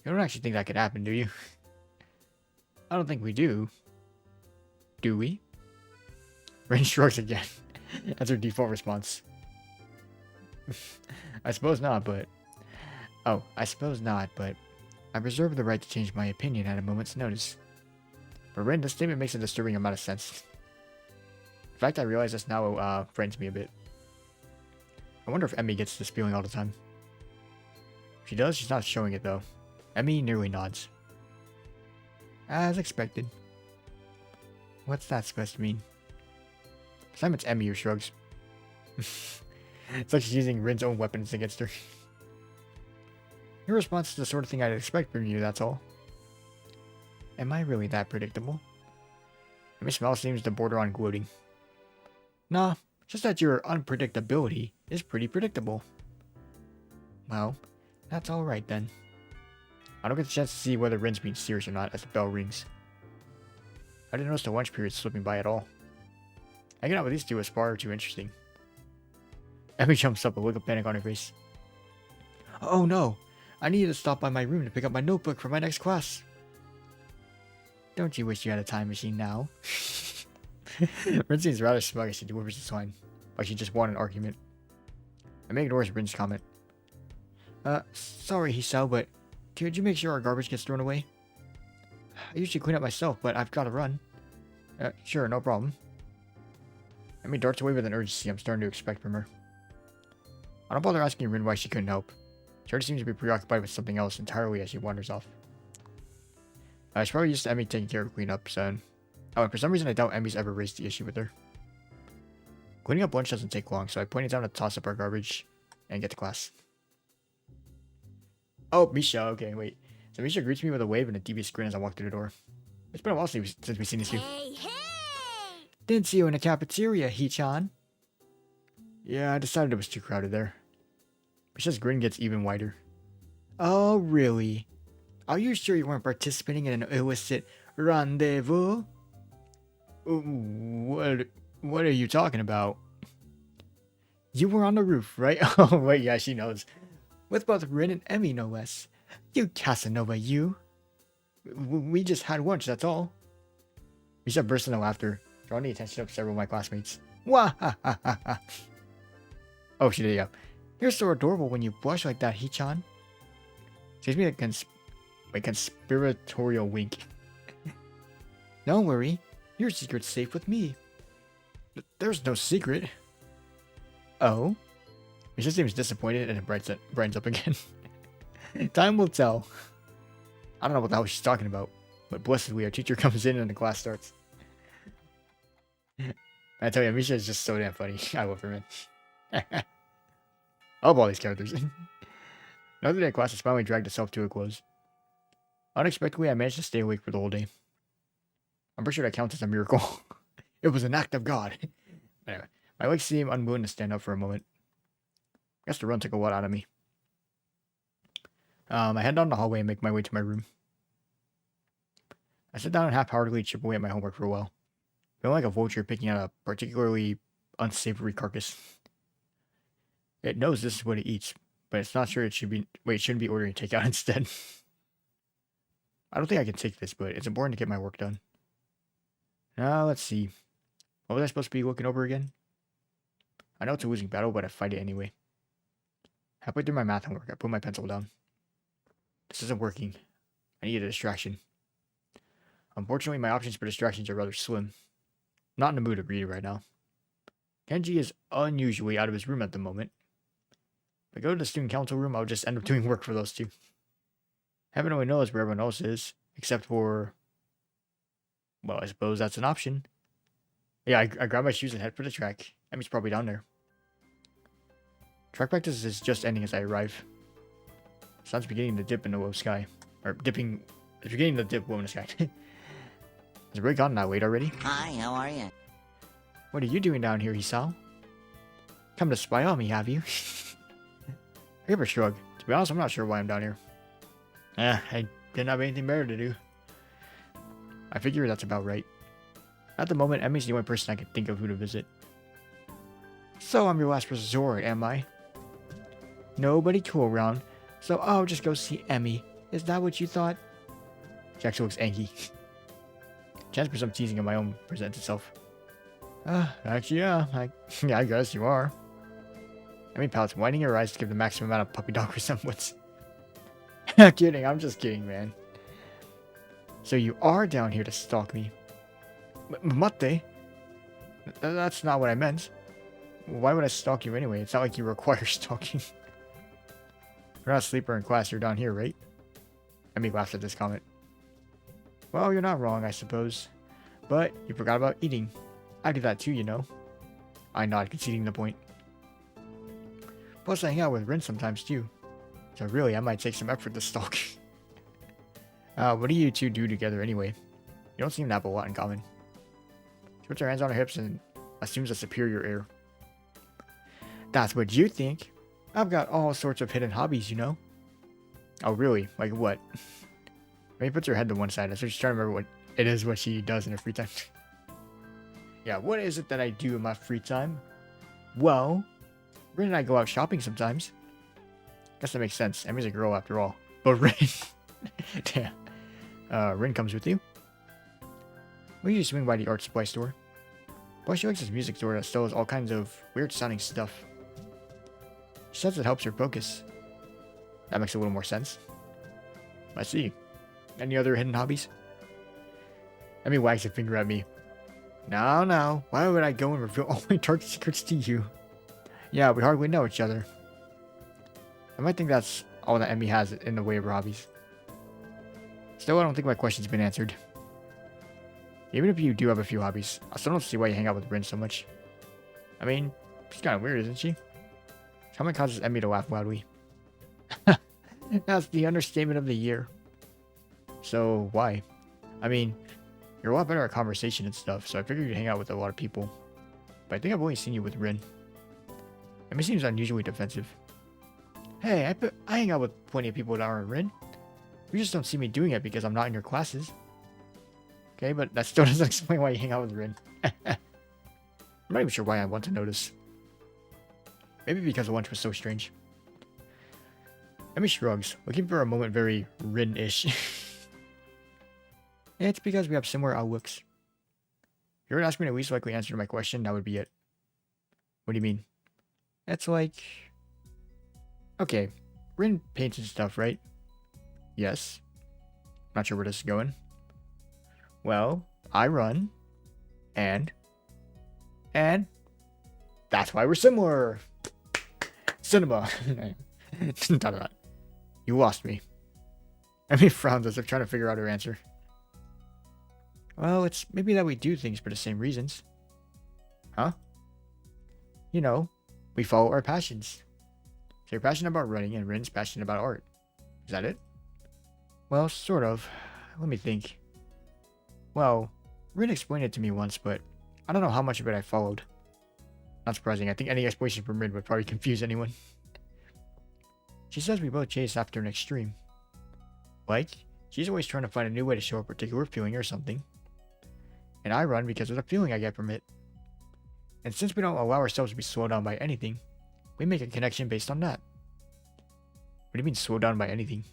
You don't actually think that could happen, do you? I don't think we do. Do we? Rin shrugs again. That's her default response. I suppose not, but... Oh, I suppose not, but... I reserve the right to change my opinion at a moment's notice. For Rin, this statement makes a disturbing amount of sense. In fact, I realize this now frightens me a bit. I wonder if Emi gets this feeling all the time. If she does, she's not showing it though. Emi nearly nods. As expected. What's that supposed to mean? This time it's Emi who shrugs. It's like she's using Rin's own weapons against her. Your response is the sort of thing I'd expect from you, that's all. Am I really that predictable? Emi's smile seems to border on gloating. Nah, just that your unpredictability is pretty predictable. Well, that's alright then. I don't get the chance to see whether Rin's being serious or not as the bell rings. I didn't notice the lunch period slipping by at all. Hanging out with these two is far too interesting. Emi jumps up, a look of panic on her face. Oh no! I needed to stop by my room to pick up my notebook for my next class. Don't you wish you had a time machine now? Rin seems rather smug as she delivers this line, like she just won an argument. Emi ignores Rin's comment. Sorry, Hisao, but could you make sure our garbage gets thrown away? I usually clean up myself, but I've gotta run. Sure, no problem. Emi darts away with an urgency I'm starting to expect from her. I don't bother asking Rin why she couldn't help. She already seems to be preoccupied with something else entirely as she wanders off. She's probably used to Emi taking care of cleanup, so... Oh, and for some reason I doubt Emi's ever raised the issue with her. Cleaning up lunch doesn't take long, so I point it down to toss up our garbage and get to class. Oh, Misha, okay, wait. So Misha greets me with a wave and a devious grin as I walk through the door. It's been a while since we've seen this you. Hey! Didn't see you in the cafeteria, Hee-chan. Yeah, I decided it was too crowded there. Misha's grin gets even wider. Oh, really? Are you sure you weren't participating in an illicit rendezvous? What are you talking about? You were on the roof, right? Oh, wait, yeah, she knows. With both Rin and Emi, no less. You Casanova, you. We just had lunch, that's all. Misha burst into laughter, drawing the attention of several of my classmates. Wah ha ha ha ha. Oh, she did, yeah. You're so adorable when you blush like that, Hee-chan. She gives me a conspiratorial wink. Don't worry, your secret's safe with me. There's no secret. Oh? Misha seems disappointed and it brightens up again. Time will tell. I don't know what the hell she's talking about, but blessedly our teacher comes in and the class starts. I tell you, Misha is just so damn funny. I love her, man. I love all these characters. Another day of class has finally dragged itself to a close. Unexpectedly, I managed to stay awake for the whole day. I'm pretty sure that counts as a miracle. It was an act of God. Anyway, my legs seem unwilling to stand up for a moment. I guess the run took a lot out of me. I head down the hallway and make my way to my room. I sit down and half-heartedly chip away at my homework for a while. Feeling like a vulture picking out a particularly unsavory carcass. It knows this is what it eats, but it's not sure it should be... Wait, it shouldn't be ordering takeout instead. I don't think I can take this, but it's important to get my work done. Now, let's see. What was I supposed to be looking over again? I know it's a losing battle, but I fight it anyway. Halfway through my math homework, I put my pencil down. This isn't working. I need a distraction. Unfortunately, my options for distractions are rather slim. Not in the mood to read right now. Kenji is unusually out of his room at the moment. If I go to the student council room, I'll just end up doing work for those two. Heaven only knows where everyone else is, except for... Well, I suppose that's an option. Yeah, I grab my shoes and head for the track. Emi's probably down there. Track practice is just ending as I arrive. The sun's beginning to dip in the low sky. Or dipping... It's beginning to dip low in the sky. Has it really gotten that late already? Hi, how are you? What are you doing down here, Hisao? Come to spy on me, have you? I give her a shrug. To be honest, I'm not sure why I'm down here. I didn't have anything better to do. I figure that's about right. At the moment, Emi's the only person I can think of who to visit. So I'm your last resort, am I? Nobody cool around, so I'll just go see Emi. Is that what you thought? She actually looks angry. Chance for some teasing of my own presents itself. Actually, yeah, I guess you are. Emi pouts, widening her eyes to give the maximum amount of puppy dog resemblance. Kidding, I'm just kidding, man. So you are down here to stalk me. Mate? That's not what I meant. Why would I stalk you anyway? It's not like you require stalking. You're not a sleeper in class, you're down here, right? Emi laughs at this comment. Well, you're not wrong, I suppose. But you forgot about eating. I do that too, you know. I nod, conceding the point. Plus, I hang out with Rin sometimes too. So really, I might take some effort to stalk. What do you two do together anyway? You don't seem to have a lot in common. She puts her hands on her hips and assumes a superior air. That's what you think. I've got all sorts of hidden hobbies, you know. Oh, really? Like what? Maybe puts her head to one side. So she's trying to remember what it is what she does in her free time. Yeah, what is it that I do in my free time? Well, Rin and I go out shopping sometimes. Guess that makes sense. Emi's a girl after all. But Rin... Damn. Rin comes with you? We usually swing by the art supply store. But she likes this music store that sells all kinds of weird sounding stuff. She says it helps her focus. That makes a little more sense. I see. Any other hidden hobbies? Emi wags a finger at me. No. Why would I go and reveal all my dark secrets to you? Yeah, we hardly know each other. I might think that's all that Emi has in the way of her hobbies. Still, I don't think my question's been answered. Even if you do have a few hobbies, I still don't see why you hang out with Rin so much. I mean, she's kind of weird, isn't she? Someone causes Emi to laugh loudly. That's the understatement of the year. So, why? I mean, you're a lot better at conversation and stuff, so I figured you'd hang out with a lot of people. But I think I've only seen you with Rin. Emi seems unusually defensive. Hey, I hang out with plenty of people that aren't Rin. You just don't see me doing it because I'm not in your classes. Okay, but that still doesn't explain why you hang out with Rin. I'm not even sure why I want to notice. Maybe because the lunch was so strange. Emi shrugs, looking for a moment very Rin-ish. Yeah, it's because we have similar outlooks. If you were to ask me the least likely answer to my question, that would be it. What do you mean? It's like... Okay, Rin paints and stuff, right? Yes. Not sure where this is going. Well, I run. And that's why we're similar. Cinema. You lost me. Emi frowns as if trying to figure out her answer. Well, it's maybe that we do things for the same reasons. Huh? You know, we follow our passions. So you're passionate about running and Rin's passionate about art. Is that it? Well, sort of. Let me think. Well, Rin explained it to me once, but I don't know how much of it I followed. Not surprising. I think any explanation from Rin would probably confuse anyone. She says we both chase after an extreme. Like, she's always trying to find a new way to show a particular feeling or something. And I run because of the feeling I get from it. And since we don't allow ourselves to be slowed down by anything, we make a connection based on that. What do you mean slowed down by anything?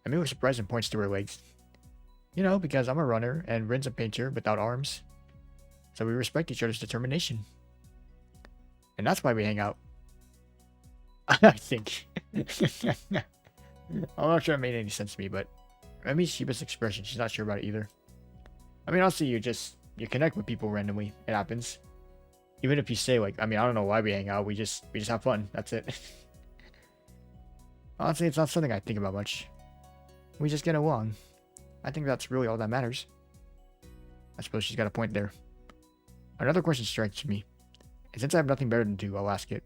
Emi looks surprised and points to her legs. You know, because I'm a runner and Rin's a painter without arms. So we respect each other's determination. And that's why we hang out. I think. I'm not sure it made any sense to me, but Emi's sheepish expression, she's not sure about it either. I mean, honestly, you connect with people randomly. It happens. Even if you say, like, I mean, I don't know why we hang out. We just have fun. That's it. Honestly, it's not something I think about much. We just get along. I think that's really all that matters. I suppose she's got a point there. Another question strikes me. And since I have nothing better to do, I'll ask it.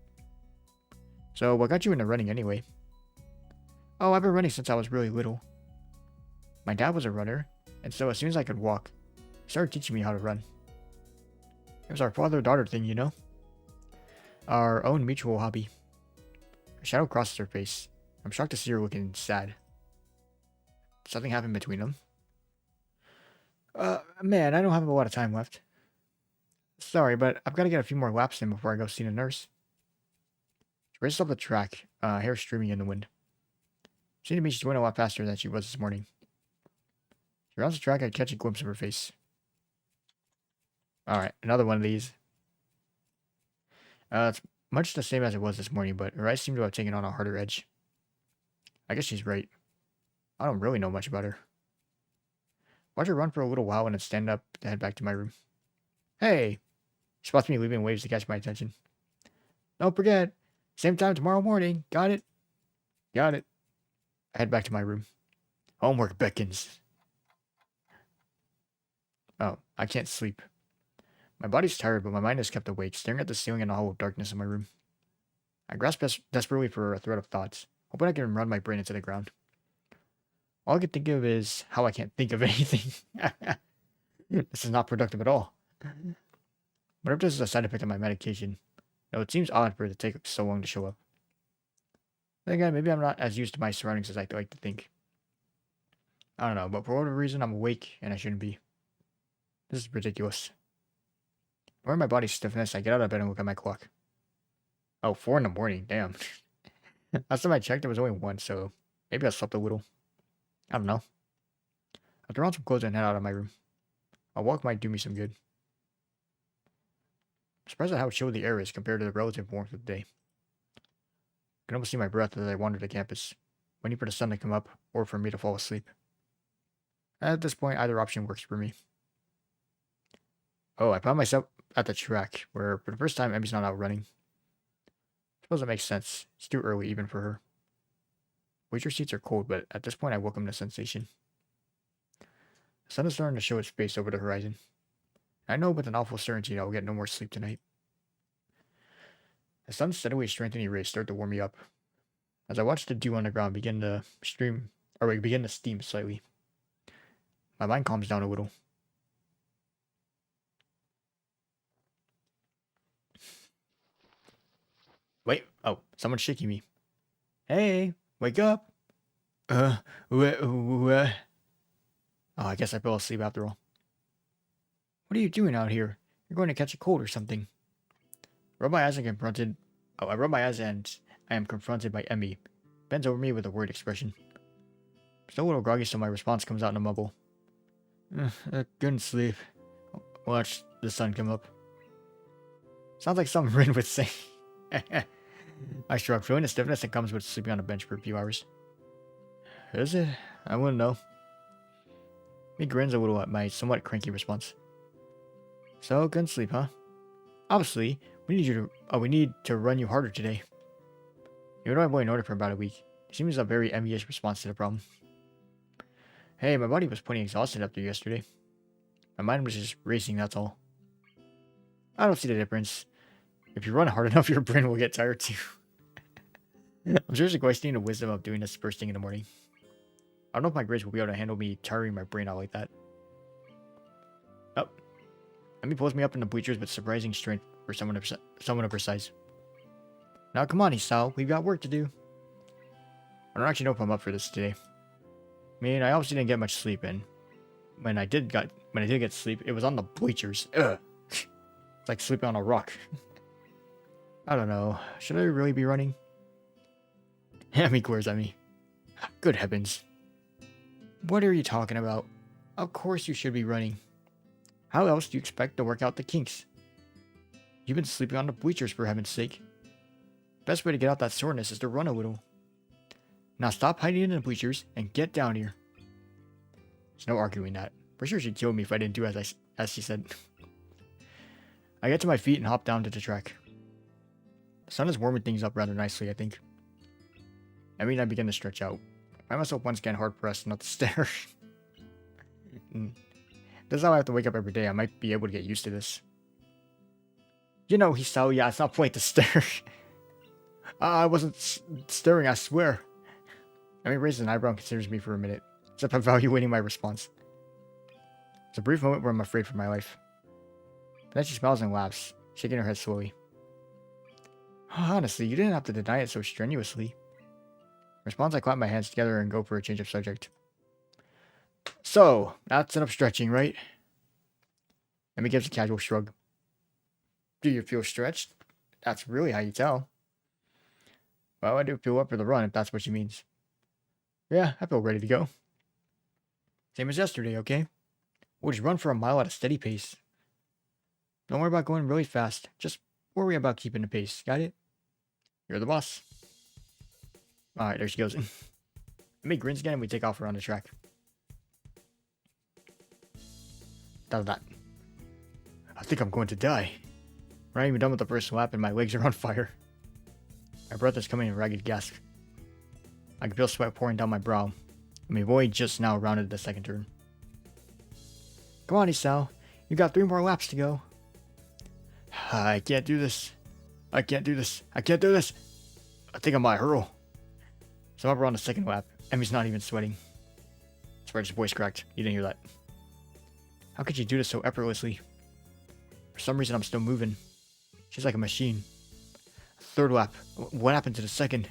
So, what got you into running anyway? Oh, I've been running since I was really little. My dad was a runner, and so as soon as I could walk, he started teaching me how to run. It was our father-daughter thing, you know? Our own mutual hobby. A shadow crosses her face. I'm shocked to see her looking sad. Did something happen between them? Man, I don't have a lot of time left. Sorry, but I've got to get a few more laps in before I go see the nurse. She races up the track, hair streaming in the wind. Seems to me she's going a lot faster than she was this morning. She rounds the track, I catch a glimpse of her face. Alright, another one of these. It's much the same as it was this morning, but her eyes seem to have taken on a harder edge. I guess she's right. I don't really know much about her. Watch her run for a little while and then stand up to head back to my room. Hey! She spots me leaving waves to catch my attention. Don't forget, same time tomorrow morning. Got it? Got it. I head back to my room. Homework beckons. Oh, I can't sleep. My body's tired, but my mind is kept awake, staring at the ceiling and the hollow darkness in my room. I grasp desperately for a thread of thoughts, hoping I can run my brain into the ground. All I can think of is how I can't think of anything. This is not productive at all. What if this is a side effect of my medication? No, it seems odd for it to take so long to show up. Then again, maybe I'm not as used to my surroundings as I like to think. I don't know, but for whatever reason, I'm awake and I shouldn't be. This is ridiculous. Knowing my body's stiffness, I get out of bed and look at my clock. Oh, 4 in the morning, damn. Last time I checked, it was only 1, so maybe I slept a little. I don't know. I throw on some clothes and head out of my room. A walk might do me some good. I'm surprised at how chill the air is compared to the relative warmth of the day. I can almost see my breath as I wander the campus, waiting for the sun to come up or for me to fall asleep. At this point, either option works for me. Oh, I found myself at the track, where for the first time Emi's not out running. I suppose it makes sense. It's too early even for her. Bleacher seats are cold, but at this point I welcome the sensation. The sun is starting to show its face over the horizon. I know with an awful certainty I will get no more sleep tonight. The sun's steadily strengthening rays start to warm me up. As I watch the dew on the ground begin to steam slightly, my mind calms down a little. Wait, oh, someone's shaking me. Hey, wake up! What? Oh, I guess I fell asleep after all. What are you doing out here? You're going to catch a cold or something. I rub my eyes and I am confronted by Emi. Bends over me with a worried expression. Still a little groggy, so my response comes out in a mumble. I couldn't sleep. Watch the sun come up. Sounds like something Rin would say. I shrug, feeling the stiffness that comes with sleeping on a bench for a few hours. Is it? I wouldn't know. He grins a little at my somewhat cranky response. So, couldn't sleep, huh? Obviously, we need to run you harder today. Even though I've only known it for about a week, it seems a very Emi-ish response to the problem. Hey, my body was plenty exhausted after yesterday. My mind was just racing, that's all. I don't see the difference. If you run hard enough, your brain will get tired too. I'm seriously questioning the wisdom of doing this first thing in the morning. I don't know if my grades will be able to handle me tiring my brain out like that. Oh. Emi pulls me up in the bleachers with surprising strength for someone of her size. Now come on, Hisao, we've got work to do. I don't actually know if I'm up for this today. I mean, I obviously didn't get much sleep, and when I did get sleep, it was on the bleachers. Ugh. It's like sleeping on a rock. I don't know. Should I really be running? Emi glares at me. Good heavens. What are you talking about? Of course you should be running. How else do you expect to work out the kinks? You've been sleeping on the bleachers for heaven's sake. Best way to get out that soreness is to run a little. Now stop hiding in the bleachers and get down here. There's no arguing that. For sure she'd kill me if I didn't do as she said. I get to my feet and hop down to the track. The sun is warming things up rather nicely, I think. Emi and I begin to stretch out. I find myself once again hard pressed not to stare. This is how I have to wake up every day. I might be able to get used to this. You know, Hisao, yeah, it's not point to stare. I wasn't staring, I swear. Emi raises an eyebrow and considers me for a minute, as if evaluating my response. It's a brief moment where I'm afraid for my life. But then she smiles and laughs, shaking her head slowly. Honestly, you didn't have to deny it so strenuously. In response, I clap my hands together and go for a change of subject. So, that's enough stretching, right? Emi gives a casual shrug. Do you feel stretched? That's really how you tell. Well, I do feel up for the run, if that's what she means. Yeah, I feel ready to go. Same as yesterday, okay? We'll just run for a mile at a steady pace. Don't worry about going really fast. Just worry about keeping the pace. Got it? You're the boss. Alright, there she goes. Emi grins again and we take off around the track. That. I think I'm going to die. We're not even done with the first lap and my legs are on fire. My breath is coming in ragged gasps. I can feel sweat pouring down my brow. And my boy just now rounded the second turn. Come on, Hisao. You got 3 more laps to go. I can't do this. I can't do this. I can't do this. I think I might hurl. So I'm up around the second lap. Emi's not even sweating. Spread's voice cracked. You didn't hear that. How could you do this so effortlessly? For some reason, I'm still moving. She's like a machine. Third lap. What happened to the second?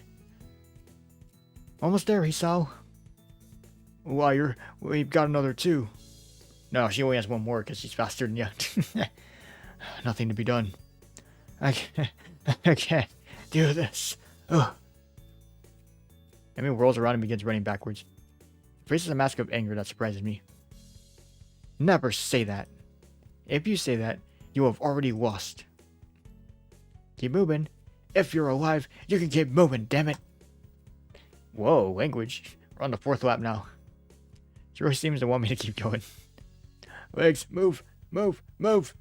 Almost there, Hisao. Wow, we've got another 2. No, she only has 1 more because she's faster than you. Nothing to be done. I can't do this. Ugh. Emi whirls around and begins running backwards. Faces a mask of anger that surprises me. Never say that. If you say that, you have already lost. Keep moving. If you're alive, you can keep moving, damn it. Whoa, language. We're on the 4th lap now. She really seems to want me to keep going. Legs, move, move, move.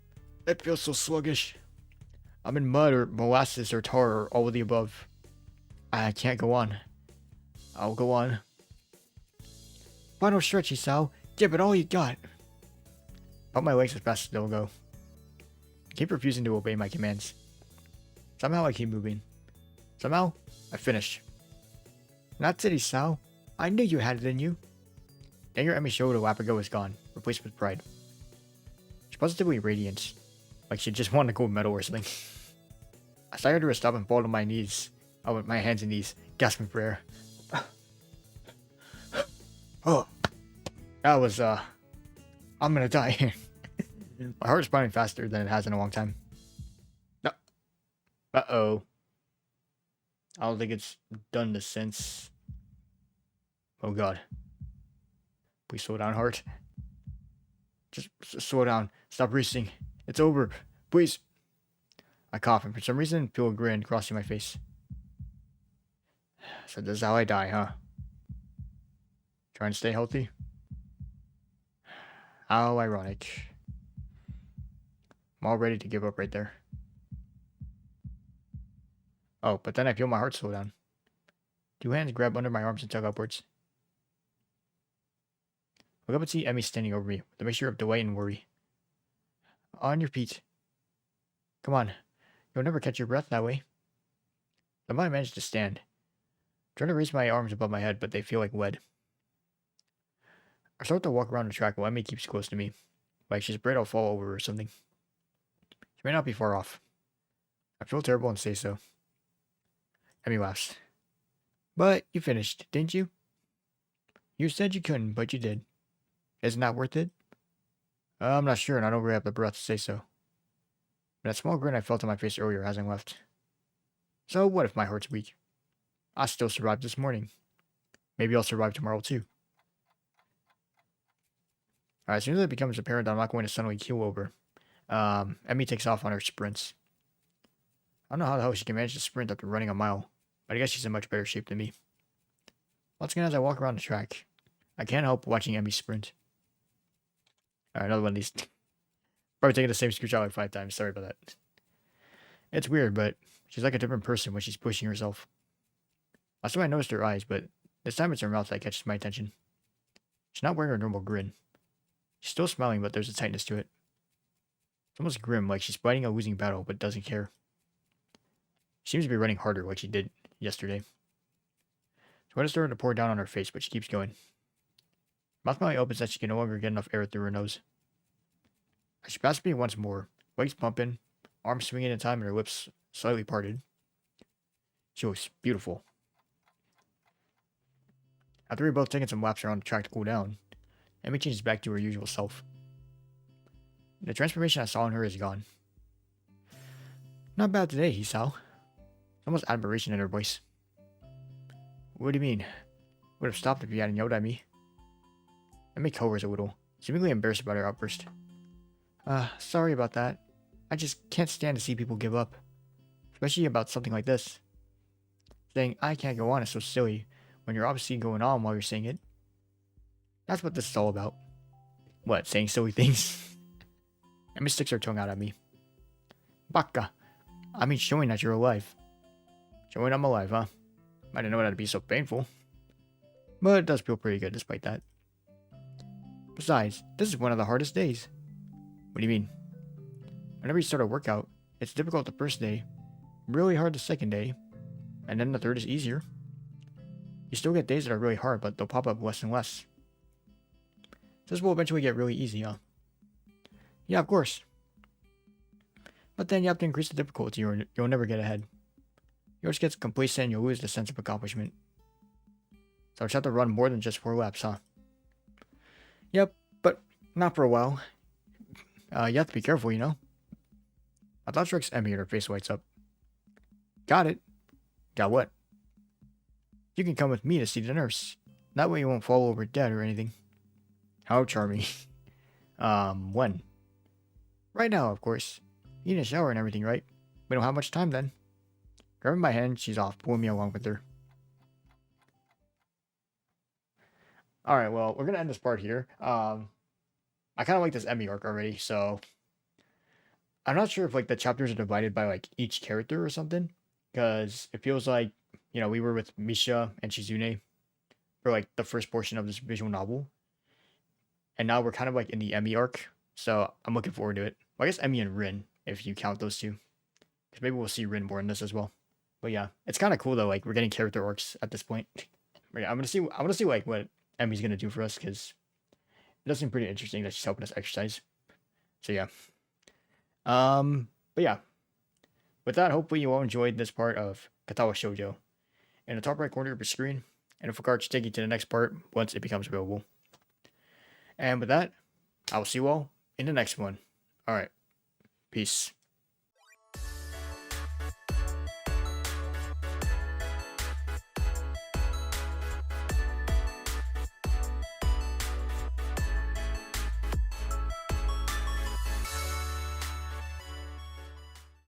It feels so sluggish. I'm in mud or molasses or tar or all of the above. I can't go on. I'll go on. Final stretch, Hisao. Give it all you got. Pump my legs as fast as they'll go. I keep refusing to obey my commands. Somehow I keep moving. Somehow, I finish. That's it, Hisao. I knew you had it in you. Then your Emi Shoujo lap ago is gone, replaced with pride. She's positively radiant, like she just won a gold medal or something. I staggered to a stop and fall to my knees. Oh, with my hands and knees, gasping for air. Oh, that was, I'm gonna die here. My heart's pounding faster than it has in a long time. No. Uh-oh. I don't think it's done this since. Oh god. Please slow down, heart. Just slow down. Stop racing. It's over. Please. I cough and for some reason feel a grin crossing my face. So this is how I die, huh? Trying to stay healthy? How ironic. I'm all ready to give up right there. Oh, but then I feel my heart slow down. 2 hands grab under my arms and tug upwards. Look up and see Emi standing over me with a mixture of delight and worry. On your feet. Come on. You'll never catch your breath that way. Somehow I managed to stand. I'm trying to raise my arms above my head, but they feel like lead. I start to walk around the track while Emi keeps close to me. Like she's afraid I'll fall over or something. She may not be far off. I feel terrible and say so. Emi laughs. But you finished, didn't you? You said you couldn't, but you did. Isn't that worth it? I'm not sure, and I don't really have the breath to say so. But that small grin I felt on my face earlier hasn't left. So what if my heart's weak? I still survived this morning. Maybe I'll survive tomorrow too. Alright, as soon as it becomes apparent that I'm not going to suddenly keel over, Emi takes off on her sprints. I don't know how the hell she can manage to sprint after running a mile, but I guess she's in much better shape than me. Once again, as I walk around the track, I can't help watching Emi sprint. Alright, another one of these. Probably taking the same screenshot like 5 times. Sorry about that. It's weird, but she's like a different person when she's pushing herself. Last time I noticed her eyes, but this time it's her mouth that catches my attention. She's not wearing her normal grin. She's still smiling, but there's a tightness to it. It's almost grim, like she's fighting a losing battle, but doesn't care. She seems to be running harder like she did yesterday. Sweat is starting to pour down on her face, but she keeps going. Mouth finally opens that she can no longer get enough air through her nose. As she passes me once more, legs pumping, arms swinging in time, and her lips slightly parted. She looks beautiful. After we've both taken some laps around the track to cool down, Emi changes back to her usual self. The transformation I saw in her is gone. Not bad today, Hisao. Almost admiration in her voice. What do you mean? Would have stopped if you hadn't yelled at me. Emi cowers a little, seemingly embarrassed about her outburst. Sorry about that. I just can't stand to see people give up. Especially about something like this. Saying, I can't go on is so silly, when you're obviously going on while you're saying it. That's what this is all about. What, saying silly things? Emi sticks her tongue out at me. Baka. I mean showing that you're alive. Showing I'm alive, huh? I didn't know that'd be so painful. But it does feel pretty good despite that. Besides, this is one of the hardest days. What do you mean? Whenever you start a workout, it's difficult the first day, really hard the second day, and then the third is easier. You still get days that are really hard, but they'll pop up less and less. This will eventually get really easy, huh? Yeah, of course. But then you have to increase the difficulty or you'll never get ahead. Yours gets complacent and you'll lose the sense of accomplishment. So I just have to run more than just 4 laps, huh? Yep, but not for a while. You have to be careful, you know? A thought strikes Emi and her face lights up. Got it. Got what? You can come with me to see the nurse. That way you won't fall over dead or anything. How charming. When? Right now, of course. You need a shower and everything, right? We don't have much time then. Grabbing my hand, she's off, pulling me along with her. Alright, well, we're gonna end this part here. I kind of like this Emi arc already, so I'm not sure if like the chapters are divided by like each character or something, because it feels like we were with Misha and Shizune for like the first portion of this visual novel, and now we're kind of like in the Emi arc, so I'm looking forward to it. Well, I guess Emi and Rin, if you count those two, because maybe we'll see Rin more in this as well. But yeah, it's kind of cool though. Like we're getting character arcs at this point. But yeah, I'm gonna see. I want to see like what Emi's gonna do for us because it does seem pretty interesting that she's helping us exercise. So yeah. But yeah, with that, hopefully you all enjoyed this part of Katawa Shoujo in the top right corner of your screen, and with regards to taking to the next part once it becomes available. And with that, I will see you all in the next one. All right, peace.